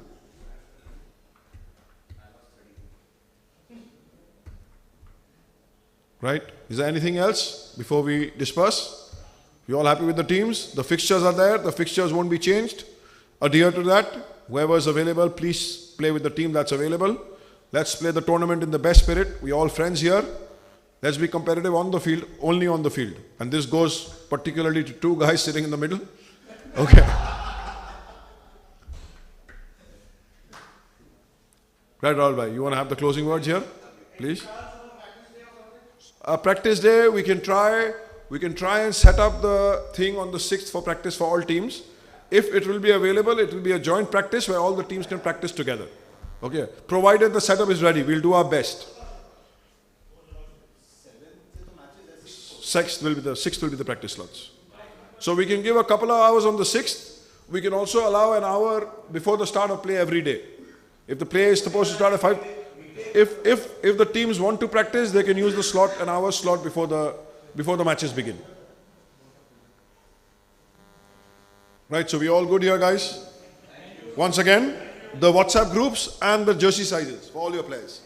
Right? Is there anything else before we disperse? You all happy with the teams? The fixtures are there. The fixtures won't be changed. Adhere to that. Whoever is available, please play with the team that's available. Let's play the tournament in the best spirit. We're all friends here. Let's be competitive on the field, only on the field. And this goes particularly to two guys sitting in the middle. Okay. Right, Rahul bhai, you want to have the closing words here? Please. Practice day, we can try and set up the thing on the 6th for practice for all teams. If it will be available, it will be a joint practice where all the teams can practice together. Okay. Provided the setup is ready, we'll do our best. 6th will be the practice slots. So we can give a couple of hours on the 6th. We can also allow an hour before the start of play every day. If the play is supposed to start at 5, if the teams want to practice, they can use the slot, an hour slot before the matches begin. Right, so we all good here, guys? Once again, the WhatsApp groups and the jersey sizes for all your players.